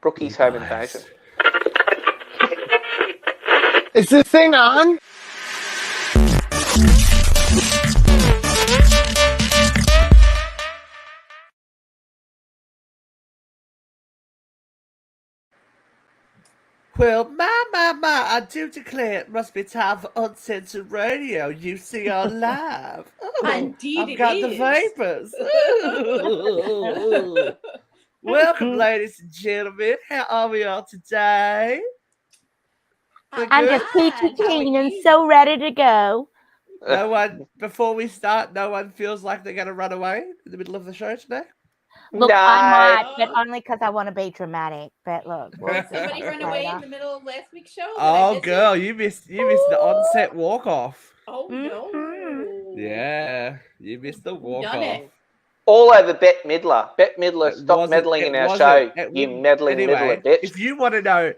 Brookie's home invasion. Is this thing on? Well, I do declare it must be time for Uncensored Radio. You see our live. Indeed I've it got is. the vapors. Ooh. Welcome, ladies and gentlemen. How are we all today? I'm just peachy keen and so ready to go. No one, before we start, no one feels like they're going to run away in the middle of the show today? Look, No. I might, but only because I want to be dramatic. But look, Did somebody run away in the middle of last week's show? Oh, girl, you missed the on-set walk-off. Oh, no. Yeah, you missed the walk-off. All over Bette Midler. Bette Midler, stop meddling in our show. You meddling middler bitch. If you want to know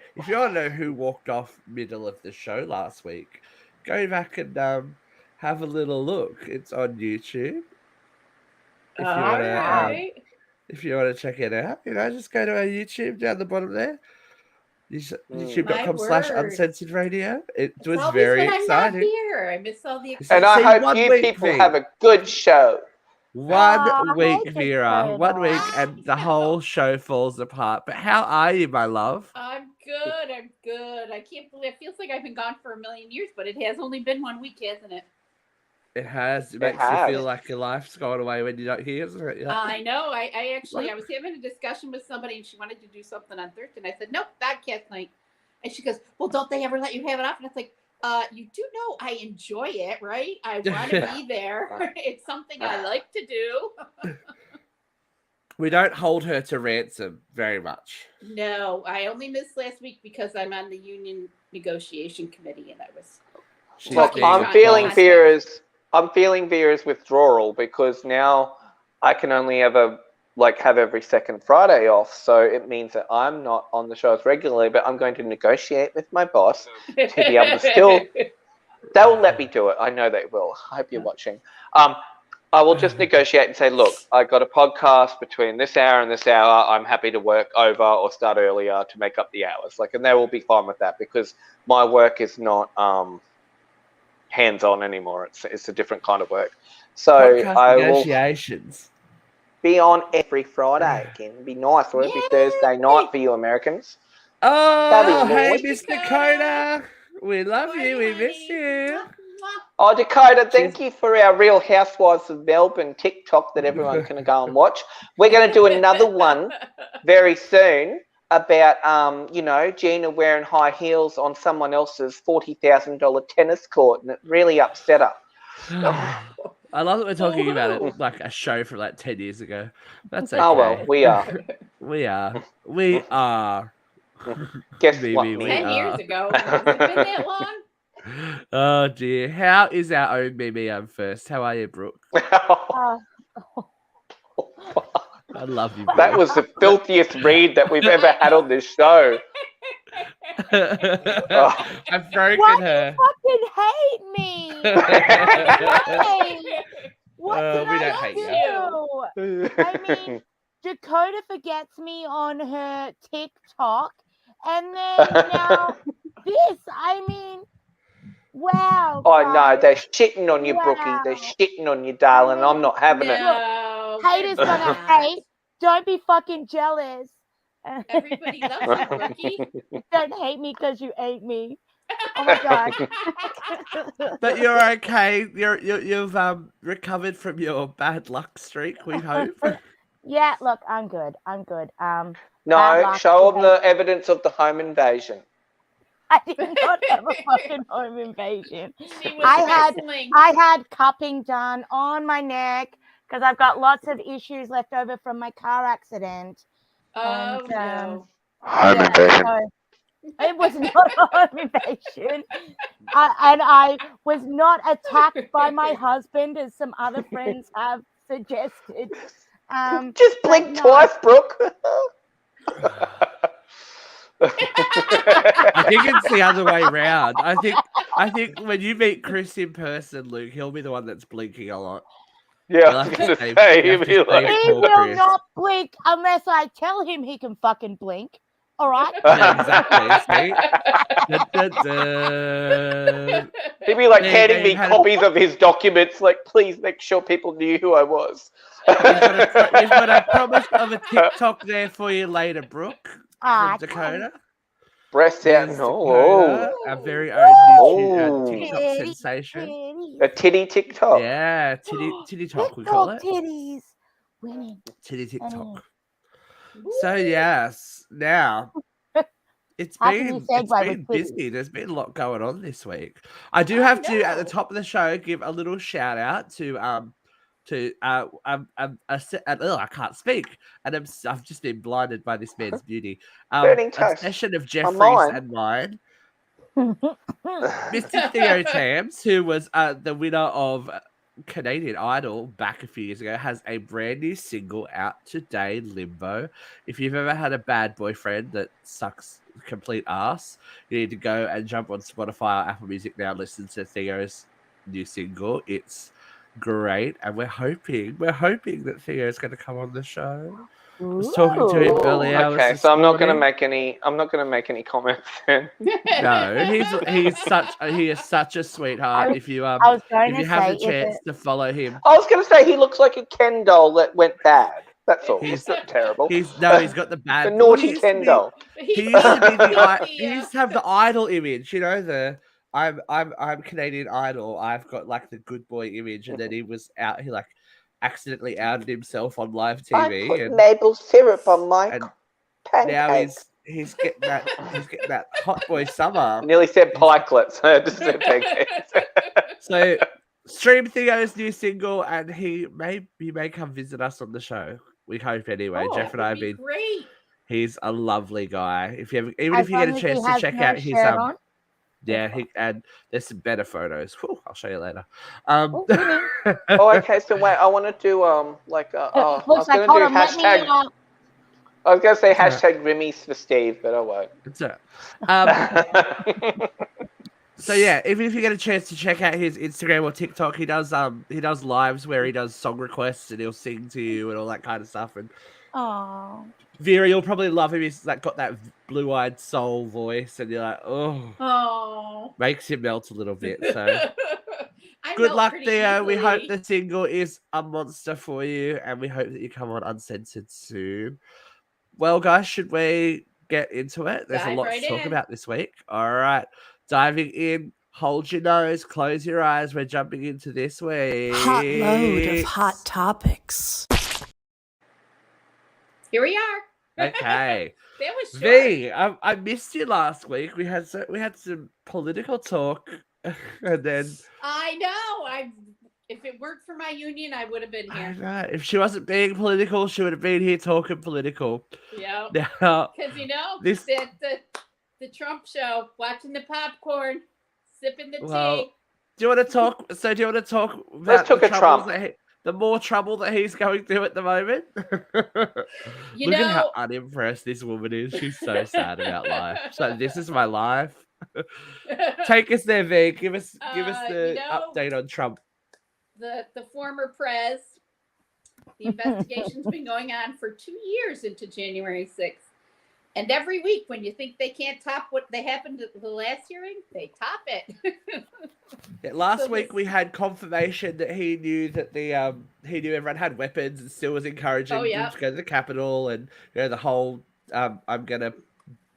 who walked off middle of the show last week, go back and have a little look. It's on YouTube. If you want to check it out, just go to our YouTube down the bottom there. YouTube.com/uncensored radio. It was very exciting. I'm not here. I miss all the excitement. And I hope you people have a good show. 1 week, Vera. 1 week, and the whole show falls apart. But how are you, my love? I'm good. I can't believe it feels like I've been gone for a million years, but it has only been 1 week, hasn't it? It has. It makes you feel like your life's gone away when you're not here, isn't it? Yeah. I know. I was having a discussion with somebody, and she wanted to do something on Thursday, and I said, nope, podcast night. And she goes, well, don't they ever let you have it off? And it's like, you do know I enjoy it, right? I want to be there. It's something I like to do. We don't hold her to ransom very much. No, I only missed last week because I'm on the union negotiation committee, and I was. Look, I'm feeling Vera's withdrawal because now I can only have every second Friday off. So it means that I'm not on the shows regularly, but I'm going to negotiate with my boss to be able to still. They'll let me do it. I know they will. I hope you're watching. I will just negotiate and say, look, I got a podcast between this hour and this hour. I'm happy to work over or start earlier to make up the hours. And they will be fine with that because my work is not hands-on anymore. It's a different kind of work. So I will be on every Friday again. It'd be nice. Or every Thursday night for you Americans. Oh, hey, Miss Dakota. We love you. We miss you. Oh, Dakota, thank you for our Real Housewives of Melbourne TikTok that everyone can go and watch. We're going to do another one very soon about, Gina wearing high heels on someone else's $40,000 tennis court, and it really upset her. I love that we're talking about it like a show from 10 years ago. That's okay. Oh, well, we are. We are. Guess what? 10 years ago. Has it been that long? Oh, dear. How is our own Mimi first? How are you, Brooke? I love you, Brooke. That was the filthiest read that we've ever had on this show. I've broken her. Why do you fucking hate me? What did I do? I mean, Dakota forgets me on her TikTok, and then now this. I mean, wow. Oh, no, they're shitting on you, Brookie. They're shitting on you, darling. I'm not having it. Haters gonna hate. Don't be fucking jealous. Everybody loves you, Brookie. Don't hate me because you ate me. Oh my god. But you're okay. You've recovered from your bad luck streak, we hope. Yeah, look, I'm good. No, show them the evidence of the home invasion. I did not have a fucking home invasion. I had cupping done on my neck because I've got lots of issues left over from my car accident. Oh, no. Home invasion. So it was not a home invasion. And I was not attacked by my husband, as some other friends have suggested. Just blink twice, Brooke. I think it's the other way around. I think when you meet Chris in person, Luke, he'll be the one that's blinking a lot. Yeah, I was going to say, he will not blink unless I tell him he can fucking blink. All right. Yeah, exactly. See? Dun, dun, dun. He'd be like There handing you me have- copies of his documents, like, please make sure people knew who I was. You've got a promise of a TikTok there for you later, Brooke, from Dakota. Breast out. There's Oh, Dakota, our very own YouTube, Oh. TikTok Titty, sensation. titties. a titty TikTok. Yeah, titty talk, we call TikTok it. titties. Winning. Titty TikTok. Woo. So yes, now it's How can you been segue with busy. There's been a lot going on this week. I do have to at the know. top of the show give a little shout out to I can't speak, and I've just been blinded by this man's beauty. Burning A toast. session of On Jeffrey's mine. and mine. Mr. Theo Tams, who was the winner of Canadian Idol back a few years ago, has a brand new single out today, Limbo. If you've ever had a bad boyfriend that sucks complete ass, you need to go and jump on Spotify or Apple Music now and listen to Theo's new single. It's great, and we're hoping that Theo is going to come on the show. I was talking to him earlier. Okay, so I'm not going to make any. I'm not going to make any comments then. No, he is such a sweetheart. If you I was going if to you have say, a chance to follow him, I was going to say he looks like a Ken doll that went bad. That's all. He's- He's not terrible. he's got the bad. the well, he naughty used to Ken be- doll. He used to be he used to have the idol image, you know, the I'm Canadian Idol. I've got like the good boy image, and then he was out. He like accidentally outed himself on live I TV, put and maple syrup on my and pancakes. now he's getting that hot boy summer. I nearly said pikelets. I just said pancakes. So stream Theo's new single, and he may come visit us on the show. We hope anyway. Oh, Jeff and I have been. great. He's a lovely guy. If you as get long a as chance he to has check no out his shirt on. yeah, and there's some better photos. Whew, I'll show you later. Oh, really? Oh, okay. So wait, I want to do I was Looks like, going hold to do on, let me, hashtag. I was going to say Yeah. hashtag Rimmy's for Steve, but I won't. It's so yeah, if you get a chance to check out his Instagram or TikTok, he does lives where he does song requests and he'll sing to you and all that kind of stuff. And Oh. Vera, you'll probably love him. He's like got that blue-eyed soul voice, and you're like, Oh. makes you melt a little bit. So I good melt luck, pretty Theo. We hope easily. the single is a monster for you, and we hope that you come on Uncensored soon. Well, guys, should we get into it? There's a Dive lot right to talk in. about this week. All right, diving in. Hold your nose, close your eyes. We're jumping into this week. Hot load of hot topics. Here we are. Okay. That was short. V, I missed you last week. We had some political talk, and then I know. If it weren't for my union, I would have been I here. don't know, if she wasn't being political, she would have been here talking political. Yeah. Now, Because This- the Trump show, watching the popcorn, sipping the Well, tea. do you want to talk? So, do you want to talk about Let's talk the of troubles Trump. the more trouble that he's going through at the moment? You Look at know- how unimpressed this woman is. She's so sad about life. So this is my life. Take us there, V. Give us the update on Trump. the former prez. The investigation's been going on for 2 years into January 6th. And every week, when you think they can't top what they happened at the last hearing, they top it. Yeah, last So week this- we had confirmation that he knew that he knew everyone had weapons and still was encouraging Oh, yeah. them to go to the Capitol, and the whole I'm gonna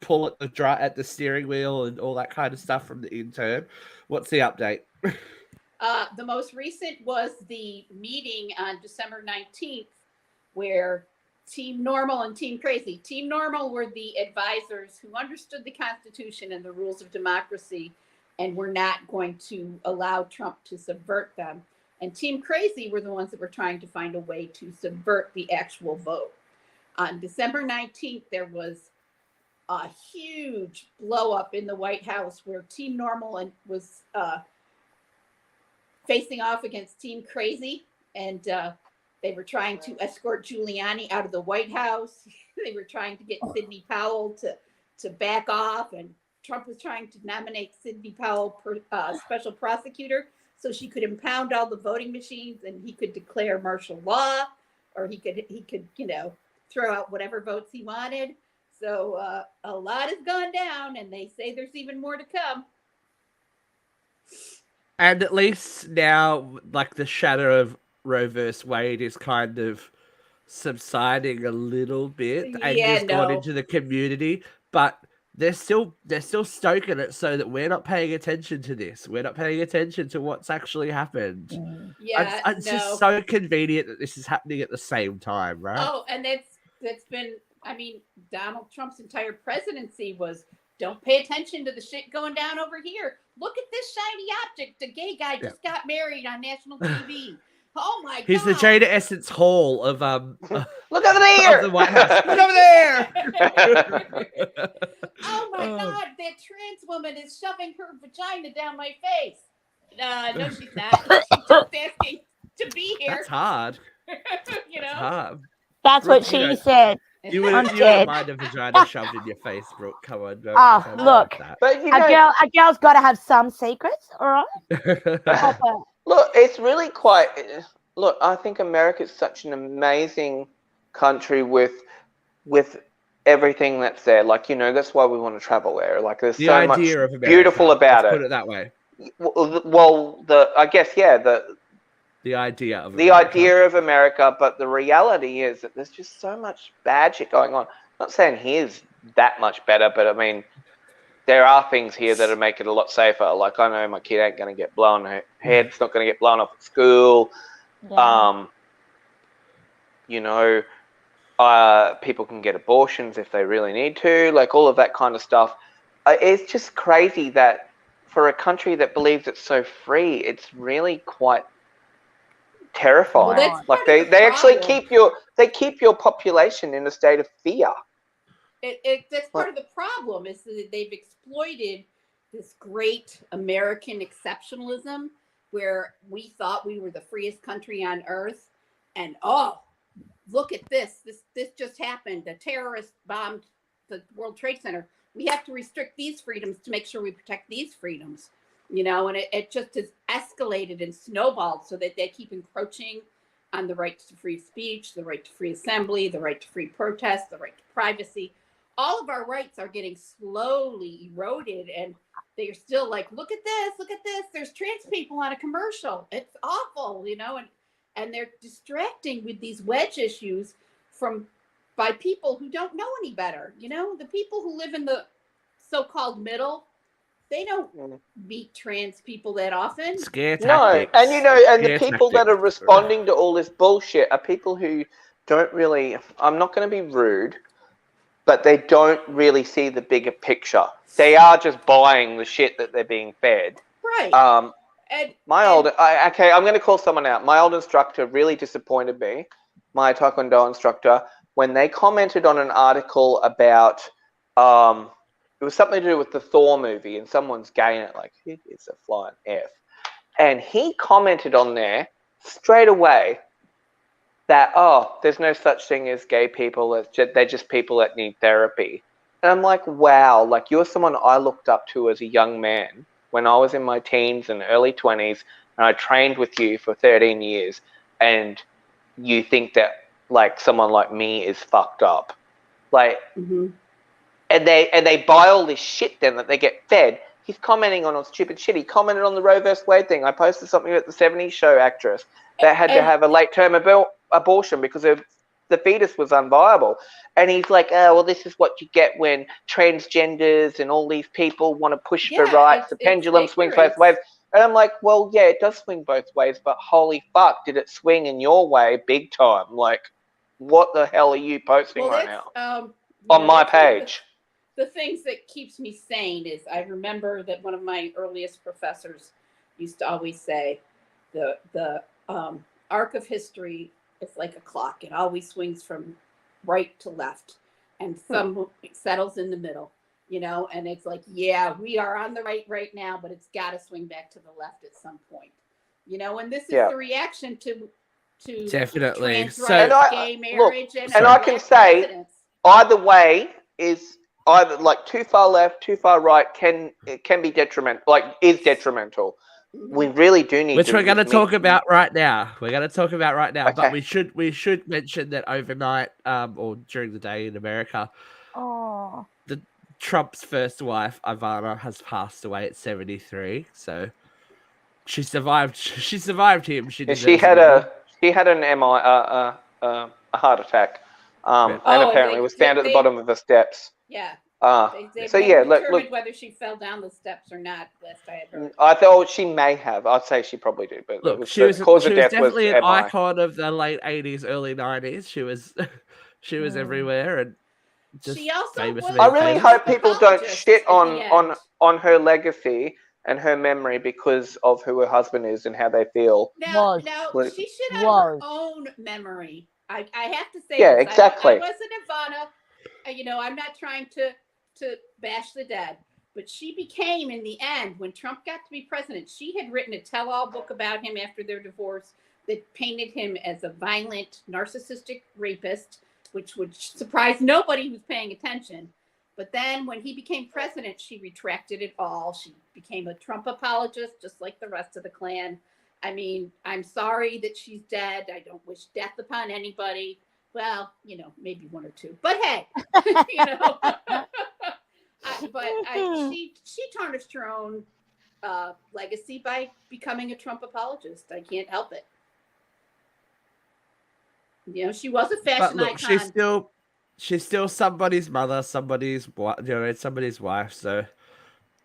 pull at the steering wheel and all that kind of stuff from the intern. What's the update? The most recent was the meeting on December 19th, where Team Normal and Team Crazy. Team Normal were the advisors who understood the Constitution and the rules of democracy and were not going to allow Trump to subvert them. And Team Crazy were the ones that were trying to find a way to subvert the actual vote. On December 19th, there was a huge blow up in the White House where Team Normal was facing off against Team Crazy, and they were trying to escort Giuliani out of the White House. They were trying to get Sidney Powell to back off, and Trump was trying to nominate Sidney Powell special prosecutor so she could impound all the voting machines and he could declare martial law, or he could throw out whatever votes he wanted. So a lot has gone down, and they say there's even more to come. And at least now, like, the shadow of Roe vs. Wade is kind of subsiding a little bit and just gone into the community, but they're still stoking it so that we're not paying attention to this. We're not paying attention to what's actually happened. Yeah, it's just so convenient that this is happening at the same time, right? Oh, and that's been, I mean, Donald Trump's entire presidency was, don't pay attention to the shit going down over here. Look at this shiny object. A gay guy just got married on national TV. Oh my God! He's the Jada Essence Hall of Look over there! Of the White House. Look over there! Oh my God! That trans woman is shoving her vagina down my face. No, she's not. She's just asking to be here. That's hard. You know. That's hard. That's what she said. You wouldn't mind a vagina shoved in your face, Brooke. Come on. Look. But a girl's got to have some secrets, all right? Look, it's really quite. Look, I think America is such an amazing country with everything that's there. Like, you know, that's why we want to travel there. Like, there's so much beautiful about it. Put it that way. Well, I guess, yeah, the idea of America, but the reality is that there's just so much bad shit going on. I'm not saying here's that much better, but I mean, there are things here that make it a lot safer. Like, I know my kid ain't going to get blown, her head's not going to get blown off at school. Yeah. You know, people can get abortions if they really need to, like all of that kind of stuff. It's just crazy that for a country that believes it's so free, it's really quite terrifying. Well, like they actually keep your population in a state of fear. That's part of the problem, is that they've exploited this great American exceptionalism where we thought we were the freest country on earth, and look at this just happened. The terrorist bombed the World Trade Center. We have to restrict these freedoms to make sure we protect these freedoms, you know, and it just has escalated and snowballed so that they keep encroaching on the right to free speech, the right to free assembly, the right to free protest, the right to privacy. All of our rights are getting slowly eroded, and they're still like, look at this. There's trans people on a commercial. It's awful, you know, and they're distracting with these wedge issues by people who don't know any better. You know, the people who live in the so-called middle, they don't meet trans people that often. Scare tactics. No, and you know, and the people that are responding to all this bullshit are people who don't really, I'm not going to be rude, but they don't really see the bigger picture. They are just buying the shit that they're being fed. Right. I'm going to call someone out. My old instructor really disappointed me, my Taekwondo instructor, when they commented on an article about, it was something to do with the Thor movie, and someone's gay in it, like, it's a flying F. And he commented on there straight away that, there's no such thing as gay people. They're just people that need therapy. And I'm like, wow, like, you're someone I looked up to as a young man when I was in my teens and early 20s, and I trained with you for 13 years, and you think that, like, someone like me is fucked up. Like, and they buy all this shit then that they get fed. He's commenting on stupid shit. He commented on the Roe vs. Wade thing. I posted something about the 70s show actress that had to have a late-term abortion because the fetus was unviable. And he's like, this is what you get when transgenders and all these people want to push for rights. The pendulum swings both ways. And I'm like, well, yeah, it does swing both ways, but holy fuck, did it swing in your way big time? Like, what the hell are you posting right now? On my page. The things that keeps me sane is I remember that one of my earliest professors used to always say the arc of history is like a clock. It always swings from right to left, and some settles in the middle, you know, and it's like, yeah, we are on the right now, but it's got to swing back to the left at some point, you know, and this is the reaction to definitely trans rights, gay marriage, and I can say either way is either like too far left, too far right can be detrimental, like is detrimental. We really do need which we're going to talk about right now. Okay. But we should mention that overnight or during the day in America, Oh. Trump's first wife, Ivana, has passed away at 73. So she survived. She survived him. She had a heart attack, and apparently was found at the bottom of the steps. Yeah. They So yeah, determined whether she fell down the steps or not. Last I had heard. I thought she may have. I'd say she probably did, but look, she was definitely an MI. icon of the late 80s, early 90s. She was everywhere, and just she also famous. I really hope people don't shit on her legacy and her memory because of who her husband is and how they feel. Now she should have her own memory. I have to say, yeah, exactly. I wasn't Ivana. I'm not trying to bash the dead, but she became, in the end, when Trump got to be president, she had written a tell-all book about him after their divorce that painted him as a violent, narcissistic rapist, which would surprise nobody who's paying attention. But then when he became president, she retracted it all. She became a Trump apologist, just like the rest of the Klan. I mean, I'm sorry that she's dead. I don't wish death upon anybody. Well, maybe one or two. But hey, she tarnished her own legacy by becoming a Trump apologist. I can't help it. She was a fashion icon. She's still somebody's mother, somebody's wife. So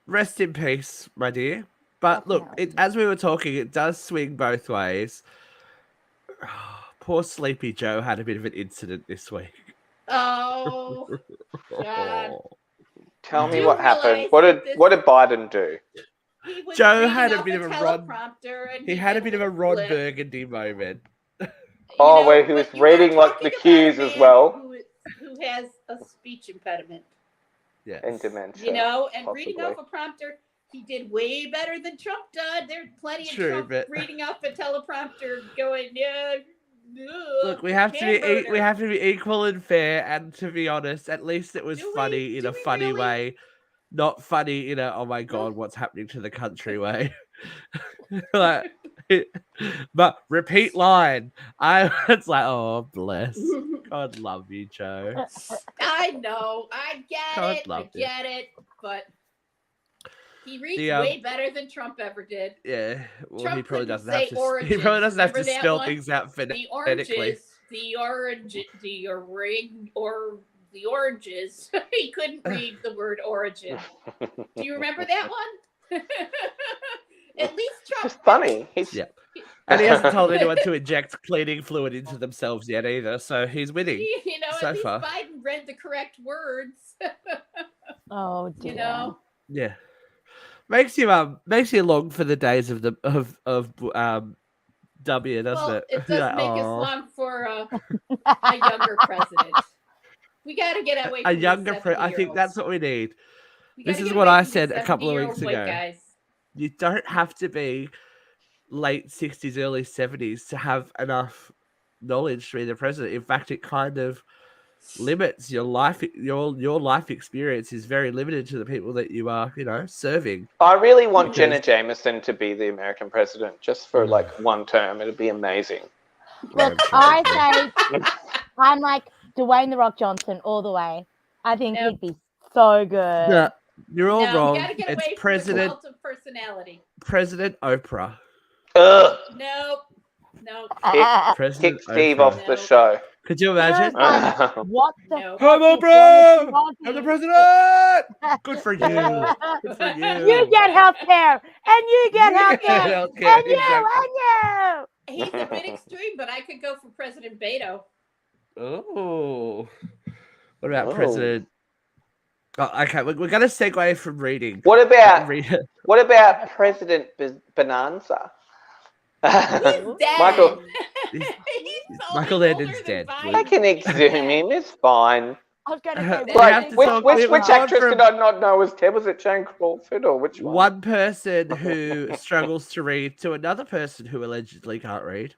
rest in peace, my dear. But look, as we were talking, it does swing both ways. Poor Sleepy Joe had a bit of an incident this week. Oh, God. Tell me what happened. What did Biden do? Joe had a bit of a Ron. He had a bit of a Ron Burgundy moment. Where he was reading like the cues as well. Who has a speech impediment? Yeah, and dementia. And possibly. Reading off a prompter, he did way better than Trump did. There's plenty of Trump reading off a teleprompter, going, Look, we have to be equal and fair, and to be honest, at least it was funny in a funny way, not funny in a oh my god, what's happening to the country way. But repeat line. It's like, oh bless. God love you, Joe. I know, I get it, but he reads way better than Trump ever did. Yeah, well, Trump he probably doesn't have to spell things out phonetically. The oranges. He couldn't read the word origin. Do you remember that one? At least Trump. It's funny. And he hasn't told anyone to inject cleaning fluid into themselves yet either, so he's winning. At least Biden read the correct words. Oh dear. Yeah. Makes you long for the days of W, doesn't it? It does make us long for a younger president. We got to get away from a younger president. I think that's what we need. This is what I said a couple of weeks ago. Guys. You don't have to be late 60s, early 70s to have enough knowledge to be the president. In fact, it kind of limits your life. Your life experience is very limited to the people that you are, serving. I really want Jenna Jameson to be the American president just for like one term. It'd be amazing. Look, I say I'm like Dwayne The Rock Johnson all the way. I think he'd be so good. Yeah, you're all wrong. It's President of personality. President Oprah. Nope. Kick Steve off the show. Could you imagine? What the I'm Oprah! I'm the president! Good for you. Good for you. You get health care. And you get health care. And you. He's a bit extreme, but I could go for President Beto. Oh. What about President... Oh, okay, we're going to segue from reading. What about President Bonanza? Michael. Michael Landon's dead. I can exhume him. It's fine. I was going to say, which actress did I not know was Ted? Was it Jane Crawford or which one? One person who struggles to read to another person who allegedly can't read.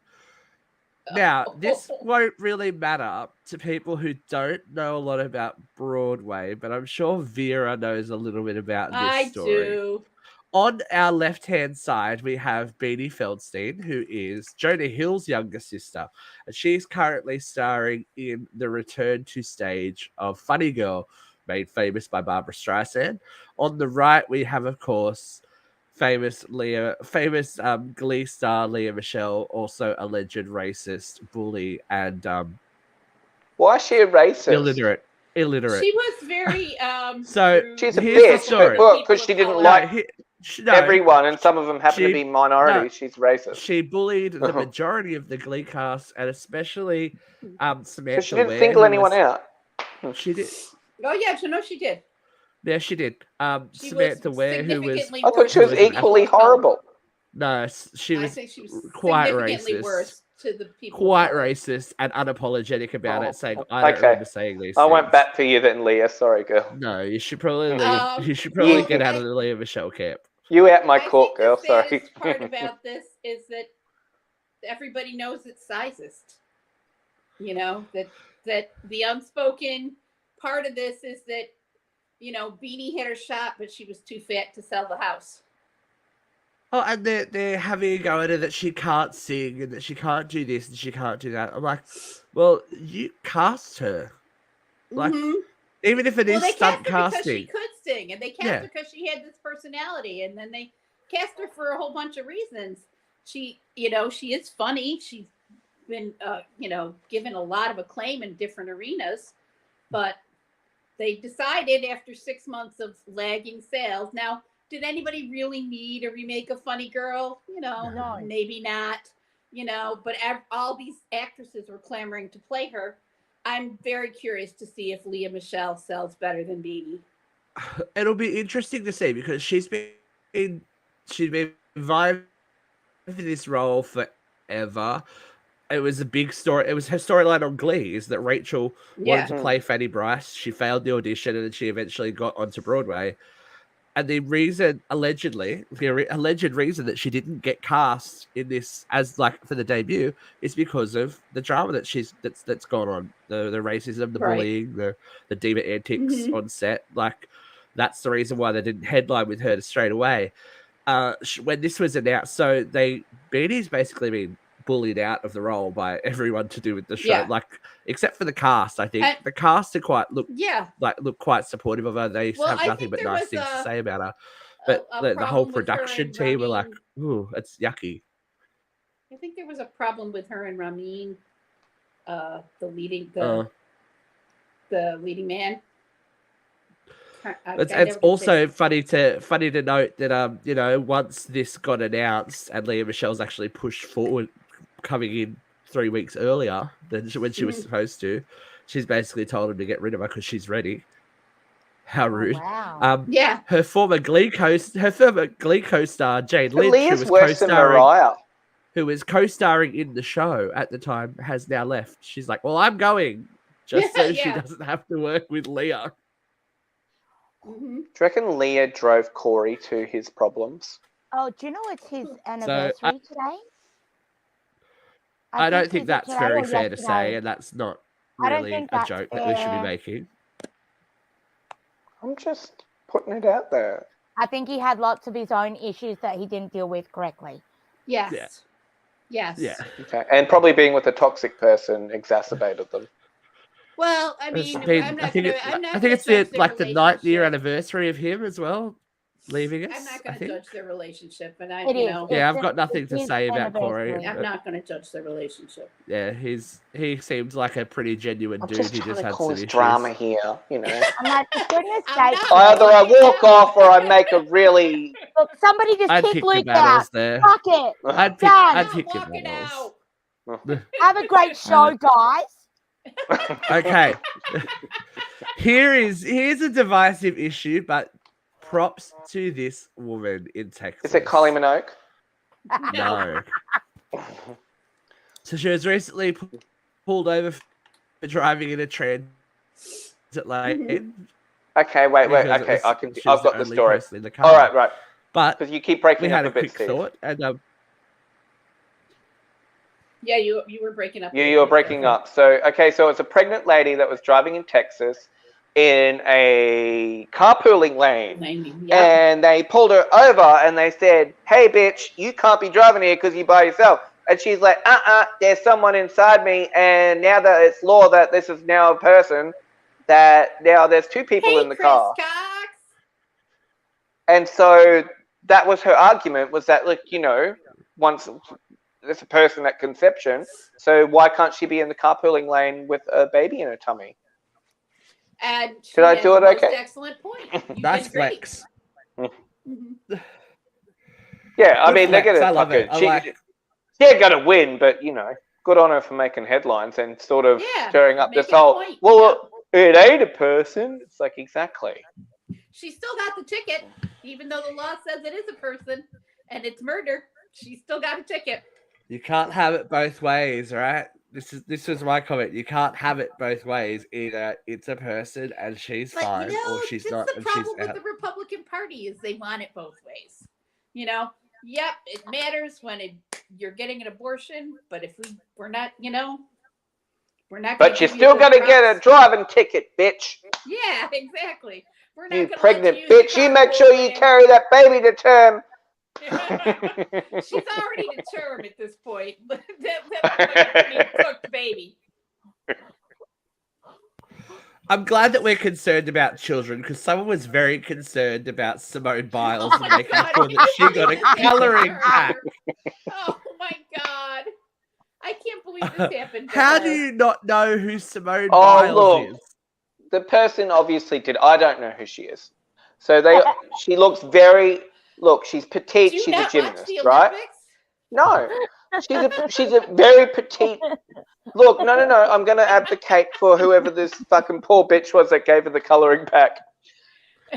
Now, this won't really matter to people who don't know a lot about Broadway, but I'm sure Vera knows a little bit about this story. I do. On our left-hand side, we have Beanie Feldstein, who is Jonah Hill's younger sister, and she's currently starring in the return to stage of Funny Girl, made famous by Barbara Streisand. On the right, we have, of course, famous Glee star Leah Michele, also alleged racist, bully, and why is she a racist? illiterate. She was very so rude. She's a here's the bitch, story. but because she didn't like everyone, and some of them happen to be minorities, she's racist. She bullied the majority of the Glee cast, and especially Samantha. She didn't single anyone out. She did. Oh yeah, no, she did. Yeah, she did. Samantha Ware, who was I thought she was equally horrible. No, she I was think she was quite significantly racist. worse to the people. Quite racist and unapologetic about it, saying, "I don't remember saying these." I things. won't bat for you then, Leah. Sorry, girl. No, you should probably leave. You should probably get out of the Leah Michele camp. You out my court, girl. The Sorry. saddest part about this is that everybody knows it's sizist. You know, that the unspoken part of this is that, you know, Beanie hit her shot, but she was too fat to sell the house. Oh, and they're having a go at her that she can't sing and that she can't do this and she can't do that. I'm like, well, you cast her. Like, even if it is stunt casting. Because she could sing, and they cast her because she had this personality, and then they cast her for a whole bunch of reasons. She, you know, she is funny. She's been, you know, given a lot of acclaim in different arenas, but they decided after 6 months of lagging sales. Now, did anybody really need a remake of Funny Girl? You know, no. Maybe not, you know, but all these actresses were clamoring to play her. I'm very curious to see if Leah Michele sells better than Beanie. It'll be interesting to see because she's been vying for this role forever. It was a big story. It was her storyline on Glee is that Rachel wanted to play Fanny Bryce. She failed the audition and then she eventually got onto Broadway. And the reason, the alleged reason that she didn't get cast in this as like for the debut is because of the drama that's gone on, the racism, the bullying, the diva antics on set. Like that's the reason why they didn't headline with her straight away. When this was announced, so Beanie's basically been bullied out of the role by everyone to do with the show, like except for the cast. I think the cast are look quite supportive of her. They have nothing but nice things to say about her. But the whole production team were like, "Ooh, it's yucky." I think there was a problem with her and Ramin, the leading man. It's also funny to note that you know, once this got announced and Leah Michelle's actually pushed forward, coming in 3 weeks earlier than when she was supposed to, she's basically told him to get rid of her because she's ready. How rude! Wow. Her former Glee co-star Jane Lynch, who was co-starring in the show at the time, has now left. She's like, "Well, I'm going," just so she doesn't have to work with Leah. Do you reckon Leah drove Corey to his problems? Oh, do you know it's his anniversary today? I don't think that's very fair to say, and that's not really a joke that we should be making. I'm just putting it out there. I think he had lots of his own issues that he didn't deal with correctly. Yes. Yeah. Okay, and probably being with a toxic person exacerbated them. Well, I mean, I think it's the 9th year anniversary of him as well, leaving us. I'm not going to judge their relationship, but I've got nothing to say about Corey. I'm not going to judge their relationship. Yeah, he seems like a pretty genuine dude. Just he just had some issues. Drama here, you know. I'm like, for goodness sake. Either I walk off or I make a really. Look, somebody just kick Luke out. Fuck it. I'd pick your battles. Have a great show, guys. Okay. Here's a divisive issue, but props to this woman in Texas. Is it Kylie Minogue? No. So she was recently pulled over for driving in a transit lane. Okay, wait. Okay, I've got the story. All right. But because you keep breaking we up had a bit, quick thought, and yeah, you were breaking up. You were breaking up. So it's a pregnant lady that was driving in Texas. in a carpooling lane. Yep. And they pulled her over and they said, hey, bitch, you can't be driving here because you're by yourself. And she's like, there's someone inside me. And now that it's law that this is now a person, that now there's two people in the car. Cox. And so that was her argument, was that, look, you know, once there's a person at conception, so why can't she be in the carpooling lane with a baby in her tummy? And did I do it okay? Excellent point. Nice flex. Yeah, I mean, flex. they're I love gonna it. they're gonna win, but you know, good on her for making headlines and sort of stirring up this whole. It ain't a person. It's like, exactly. She still got the ticket, even though the law says it is a person and it's murder. She still got a ticket. You can't have it both ways, right? This was my comment. You can't have it both ways. Either it's a person and she's fine, or she's not and she's out. The problem with the Republican Party is they want it both ways. You know, yep, it matters when you're getting an abortion, but if we're not, you know, we're not. But you're still gonna get a driving ticket, bitch. Yeah, exactly. We're not you pregnant bitch. You make sure you carry that baby to term. She's already to term at this point. That cooked baby. I'm glad that we're concerned about children because someone was very concerned about Simone Biles and making sure that she got a coloring pack. Oh my god. I can't believe this happened. How do you not know who Simone Biles is? The person obviously did. I don't know who she is. So she looks very. Look, she's petite. She's a gymnast, right? No, she's a very petite. Look, no. I'm going to advocate for whoever this fucking poor bitch was that gave her the coloring pack.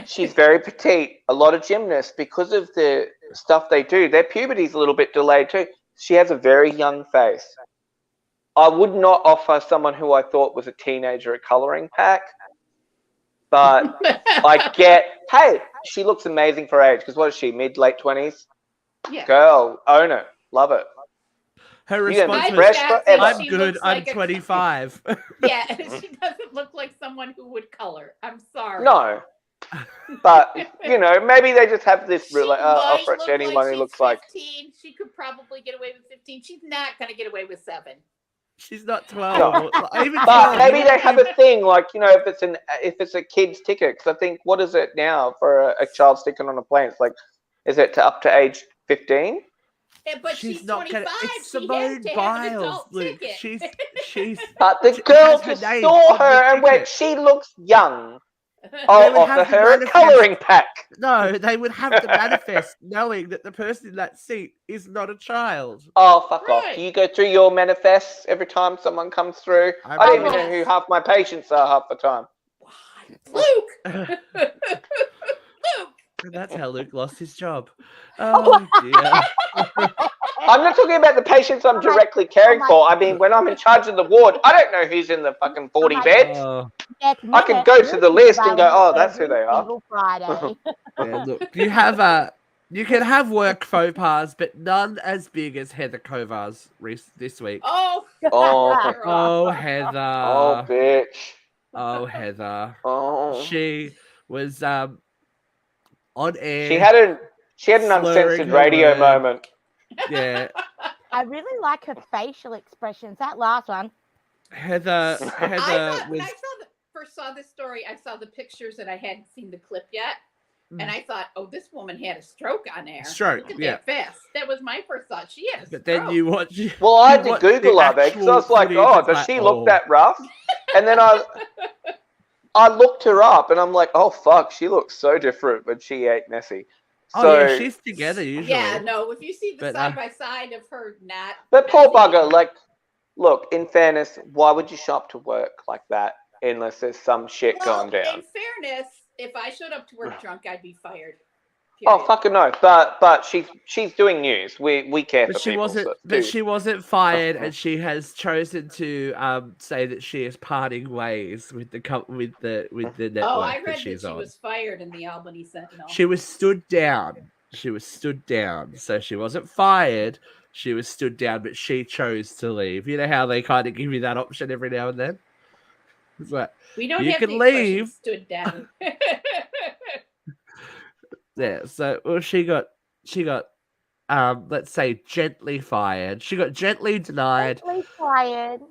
She's very petite. A lot of gymnasts, because of the stuff they do, their puberty's a little bit delayed too. She has a very young face. I would not offer someone who I thought was a teenager a coloring pack. But I get, hey, she looks amazing for age. Because what is she, late 20s? Yeah. Girl, own it. Love it. Her response was, I'm good, I'm 25. Yeah, she doesn't look like someone who would color. I'm sorry. No. But, you know, maybe they just have this offer it to anyone who looks 15. She could probably get away with 15. She's not going to get away with 7. She's not 12. Even but maybe they have a thing like, you know, if it's a kid's ticket, because I think, what is it now for a child's ticket on a plane? It's like, is it up to age 15? Yeah, but she's not 25. It's Simone Biles, Luke. She's. But the girl just saw her and went, she looks young. I'll offer her a coloring pack. No, they would have to manifest knowing that the person in that seat is not a child. Oh, fuck off. Do you go through your manifests every time someone comes through? I don't even know who half my patients are half the time. Luke! Luke! That's how Luke lost his job. Oh, dear. I'm not talking about the patients I'm directly caring for. I mean, when I'm in charge of the ward, I don't know who's in the fucking 40 beds. I can go to the list and go, oh, that's who they are. Yeah, look, you can have work faux pas, but none as big as Heatherkova's this week. Oh, Heather. Oh, bitch. Oh, Heather. Oh. She was on air. She had an uncensored radio moment. Yeah. I really like her facial expressions. That last one. Heather when I first saw this story, I saw the pictures and I hadn't seen the clip yet. And I thought, oh, this woman had a stroke on air. Stroke, Look at that fast. That was my first thought. She had a stroke. But then you watch. Well, I had to Google her because I was like, oh, does she look that rough? And then I looked her up and I'm like, oh, fuck, she looks so different when she ate Nessie. So, yeah, she's together usually. Yeah, no, if you see the side by side of her not. But poor bugger, like, look, in fairness, why would you show up to work like that unless there's some shit going down? In fairness, if I showed up to work drunk, I'd be fired. Period. Oh, fucking no. But she's doing news. We care for people. She wasn't fired, and she has chosen to say that she is parting ways with the network. Oh, I read that she was fired in the Albany Sentinel. She was stood down. So she wasn't fired. She was stood down, but she chose to leave. You know how they kind of give you that option every now and then? It's like, We don't you have can the expression leave. stood down. Yeah, so well, she got let's say gently fired. She got gently denied, Gently fired.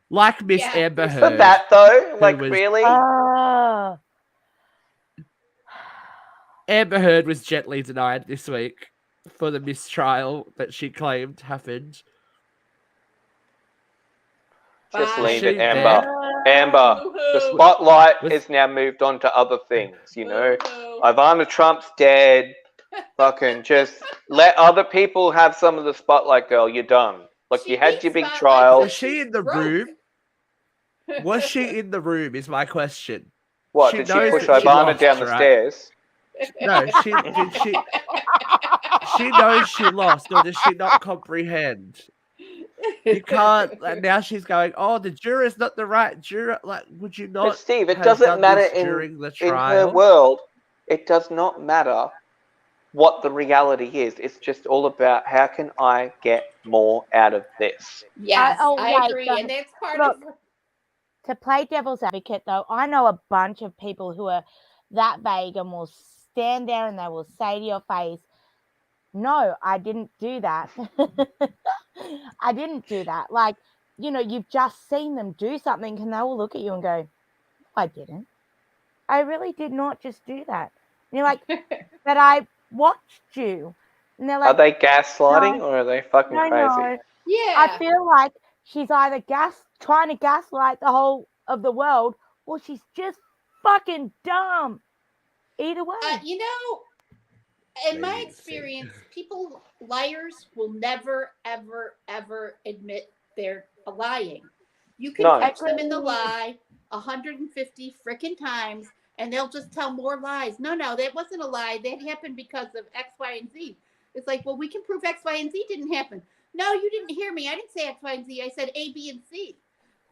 like Miss Yeah. Amber For Heard. that though, like was- really? Oh. Amber Heard was gently denied this week for the mistrial that she claimed happened. Just Bye. leave it, She Amber. there? Amber, Boo-hoo. the spotlight Was- has now moved on to other things, you know? Boo-hoo. Ivana Trump's dead. Fucking just let other people have some of the spotlight, girl. You're done. Like, She you had needs your big spotlight trial. Was she in the broke. room? Was she in the room? Is my question. What, She did she knows push that she Ivana lost, down the right? stairs? No, she knows she lost, or does she not comprehend? You can't. Like, now she's going, oh, the juror's not the right juror. Like, would you But not? Steve, it have doesn't done matter this in during the her trial? world. It does not matter what the reality is. It's just all about how can I get more out of this. Yes, Oh, I wait, agree. guys. And that's part Look. of To play devil's advocate, though, I know a bunch of people who are that vague and will stand there and they will say to your face, no, I didn't do that. I didn't do that. Like, you know, you've just seen them do something and they will look at you and go, I didn't. I really did not just do that. And you're like, but I watched you. And they're like, Are they gaslighting or are they fucking no, crazy? no. yeah. I feel like she's either trying to gaslight the whole of the world, or she's just fucking dumb. Either way. You know, in my Maybe experience, liars will never, ever, ever admit they're lying. You can No. catch them in the lie 150 freaking times, and they'll just tell more lies. No, that wasn't a lie. That happened because of X, Y, and Z. It's like, well, we can prove X, Y, and Z didn't happen. No, you didn't hear me. I didn't say X, Y, and Z. I said A, B, and C.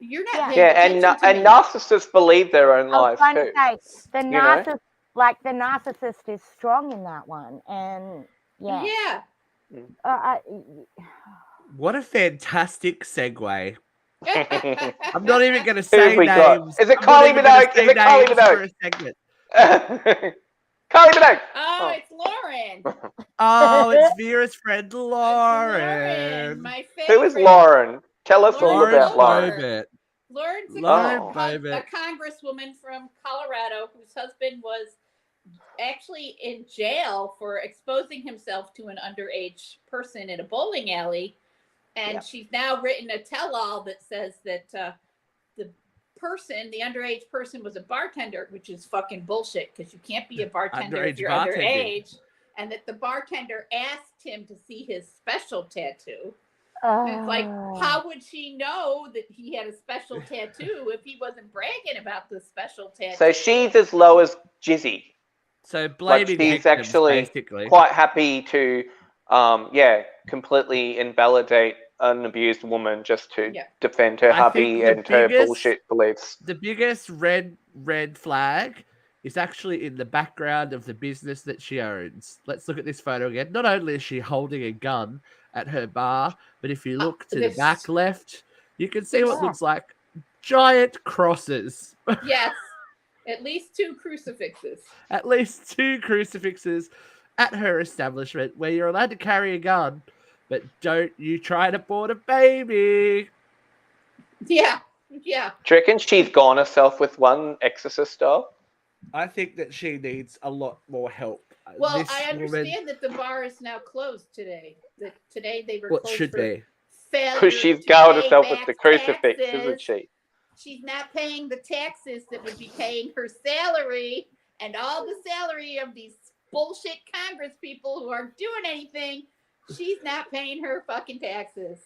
You're not paying attention to me. Narcissists believe their own I lies was trying too. to say, the narcissist is strong in that one. And yeah. What a fantastic segue. Yeah. I'm not even going to Who have say we got? names. Is it I'm not Kylie even gonna Minogue? say Is it Kylie names Minogue? for a segment. Kylie Minogue. Oh, it's Lauren. Oh, it's Vera's friend It's Lauren. my favorite. Who is Lauren? Tell us all Lauren about Lauren. Bobbitt. Lauren's Lauren Oh. Bobbitt. a congresswoman from Colorado whose husband was actually in jail for exposing himself to an underage person in a bowling alley. And Yep. she's now written a tell-all that says that the underage person was a bartender, which is fucking bullshit because you can't be a bartender if Underage you're bartending. underage. And that the bartender asked him to see his special tattoo. And it's like, how would she know that he had a special tattoo if he wasn't bragging about the special tattoo? So she's as low as Jizzy. So Like blaming she's victims, actually basically. quite happy to, completely invalidate an abused woman just to defend her I hubby think the and her biggest- bullshit beliefs. The biggest red flag is actually in the background of the business that she owns. Let's look at this photo again. Not only is she holding a gun at her bar, but if you look to the back left, you can see what looks like giant crosses. Yes, at least 2 crucifixes. At least 2 crucifixes at her establishment where you're allowed to carry a gun, but don't you try to board a baby. Yeah. Do you reckon she's gone herself with one exorcist style? I think that she needs a lot more help. Well, This I understand woman- that the bar is now closed today. That today they were What closed should for be? failure Because she's to gone pay herself with back the crucifix, taxes. isn't she? She's not paying the taxes that would be paying her salary and all the salary of these bullshit Congress people who aren't doing anything. She's not paying her fucking taxes.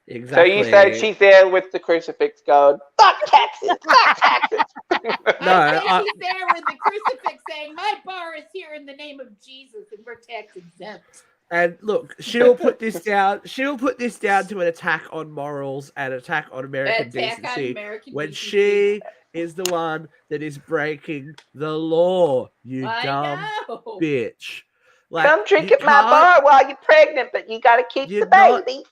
Exactly. So you said she's there with the crucifix going, fuck taxes, fuck taxes. I think she's there with the crucifix saying, my bar is here in the name of Jesus and we're tax exempt. And look, she'll put this down. She'll put this down to an attack on morals and attack on American decency. When she is the one that is breaking the law, you dumb bitch. Like, come drink you at my bar while you're pregnant, but you gotta keep the baby.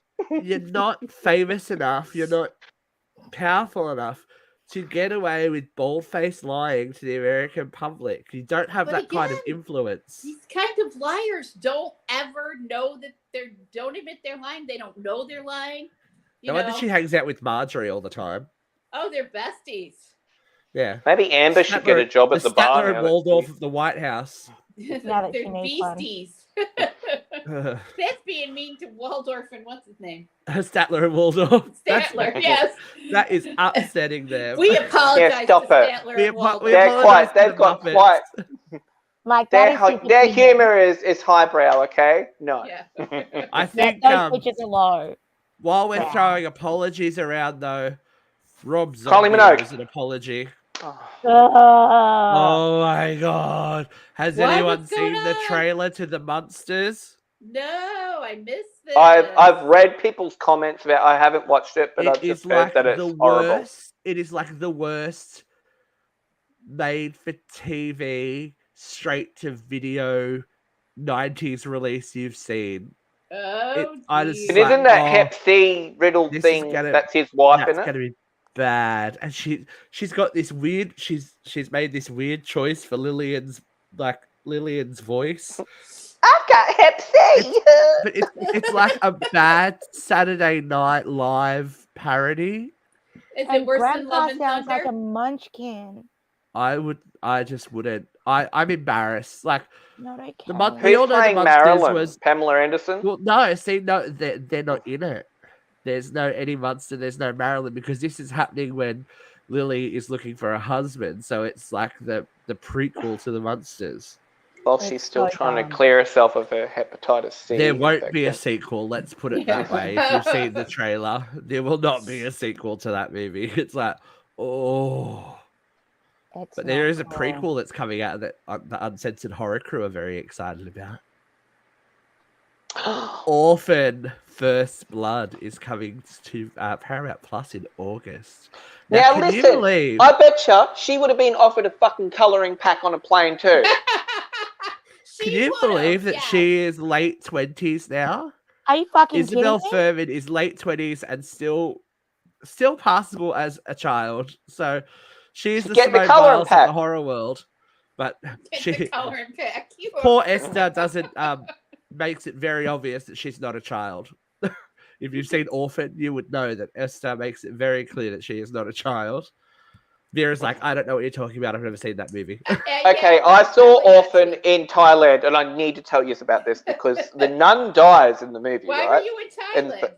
You're not famous enough. You're not powerful enough to get away with bald-faced lying to the American public. You don't have that kind of influence. These kind of liars don't ever know that don't admit they're lying. They don't know they're lying. No wonder she hangs out with Marjorie all the time. Oh, they're besties. Yeah. Maybe Amber should get a job at the bar. Statler and Waldorf of the White House. They're beasties. That's being mean to Waldorf and what's his name? Statler and Waldorf. Statler, yes. That is upsetting them. We apologize to Statler and Waldorf. They've got quite. Like their humor is highbrow, okay? No. Yeah. I think those pitches are low. While we're throwing apologies around, though, Rob Kylie Zombie Minogue owes an apology. Oh. Oh my god! Has anyone seen the on? trailer to the Munsters? No, I missed this. I've read people's comments about. I haven't watched it, but I've just heard that it's horrible. It is like the worst made for TV, straight to video, 90s release you've seen. Oh, and isn't that Hep C riddle thing? That's his wife in it. It's gonna be bad, and she's got this weird. She's made this weird choice for Lillian's voice. I've got Hep C. But it's like a bad Saturday Night Live parody. Is it worse than Love and sounds Thunder? like a munchkin. I just wouldn't. I'm embarrassed. Like no, they the can't. we all Who's know playing the Marilyn? was Pamela Anderson? Well, no, they're not in it. There's no Eddie Munster, there's no Marilyn, because this is happening when Lily is looking for a husband. So it's like the prequel to the Munsters. Well, she's still trying to clear herself of her hepatitis C. There won't be a sequel, let's put it that way. If you've seen the trailer, there will not be a sequel to that movie. It's like, oh. But there is a prequel that's coming out that the Uncensored Horror Crew are very excited about. Orphan First Blood is coming to Paramount Plus in August. Now listen, I betcha she would have been offered a fucking colouring pack on a plane too. Can you believe that she is late 20s now? Are you fucking Isabel kidding me? Furman is late 20s and still passable as a child. So she's the Simone Biles of the horror world. But poor Esther doesn't makes it very obvious that she's not a child. If you've seen Orphan, you would know that Esther makes it very clear that she is not a child. Vera's like, I don't know what you're talking about. I've never seen that movie. Okay, I saw Orphan in Thailand, and I need to tell you about this because the nun dies in the movie. Why right? were you in Thailand?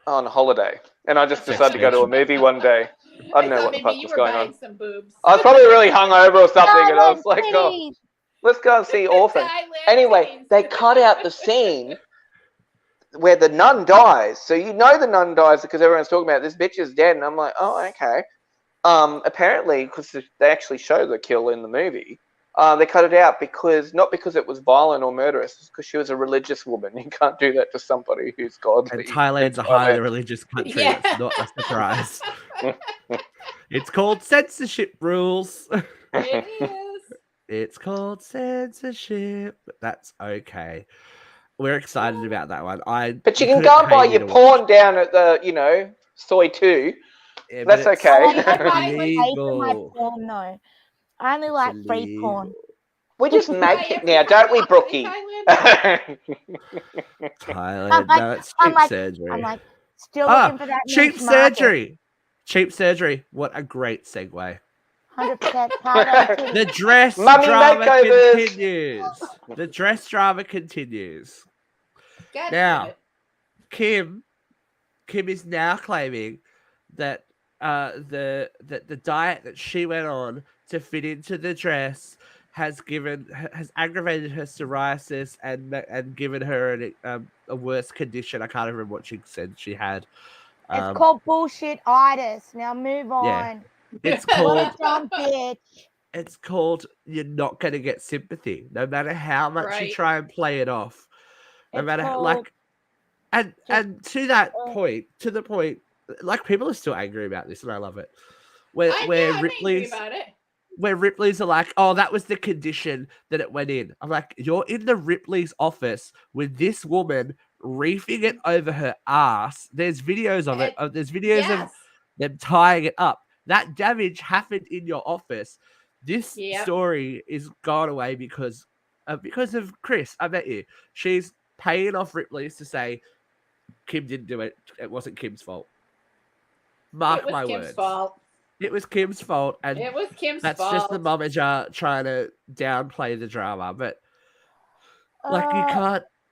On holiday, and I just decided to go to a movie one day. I don't know what the fuck was going on. Some boobs. I was probably really hungover or something, and I was like, oh, let's go and see Orphan. Anyway, they cut out the scene where the nun dies. So you know the nun dies because everyone's talking about this bitch is dead, and I'm like, oh, okay. Apparently, because they actually show the kill in the movie, they cut it out not because it was violent or murderous, it's because she was a religious woman. You can't do that to somebody who's godly. And Thailand's a highly religious country. Yeah. It's not a surprise. It's called censorship rules. It is. It's called censorship. But that's okay. We're excited about that one. But you can go and buy your porn down at the, Soy 2. Yeah, that's okay. I only like free porn. We just make it now, don't we, Brookie? Thailand, no, it's cheap surgery. I'm like, still looking for that cheap surgery. Cheap surgery. What a great segue. 100%. The dress drama continues. The dress drama continues. Now, Kim is now claiming that the diet that she went on to fit into the dress has aggravated her psoriasis and given her a worse condition. I can't remember what she said she had. It's called bullshit-itis. Now move on. Yeah. It's called bitch. It's called you're not going to get sympathy, no matter how much you try and play it off. No matter how, and to that point, like people are still angry about this, and I love it. Where Ripley's are like, oh, that was the condition that it went in. I'm like, you're in the Ripley's office with this woman reefing it over her ass. There's videos of it. There's videos of them tying it up. That damage happened in your office. This story is gone away because of Chris. I bet you. She's paying off Ripley's to say Kim didn't do it. It wasn't Kim's fault. Mark my words. It was Kim's fault, and it was Kim's that's fault. just the momager trying to downplay the drama. But like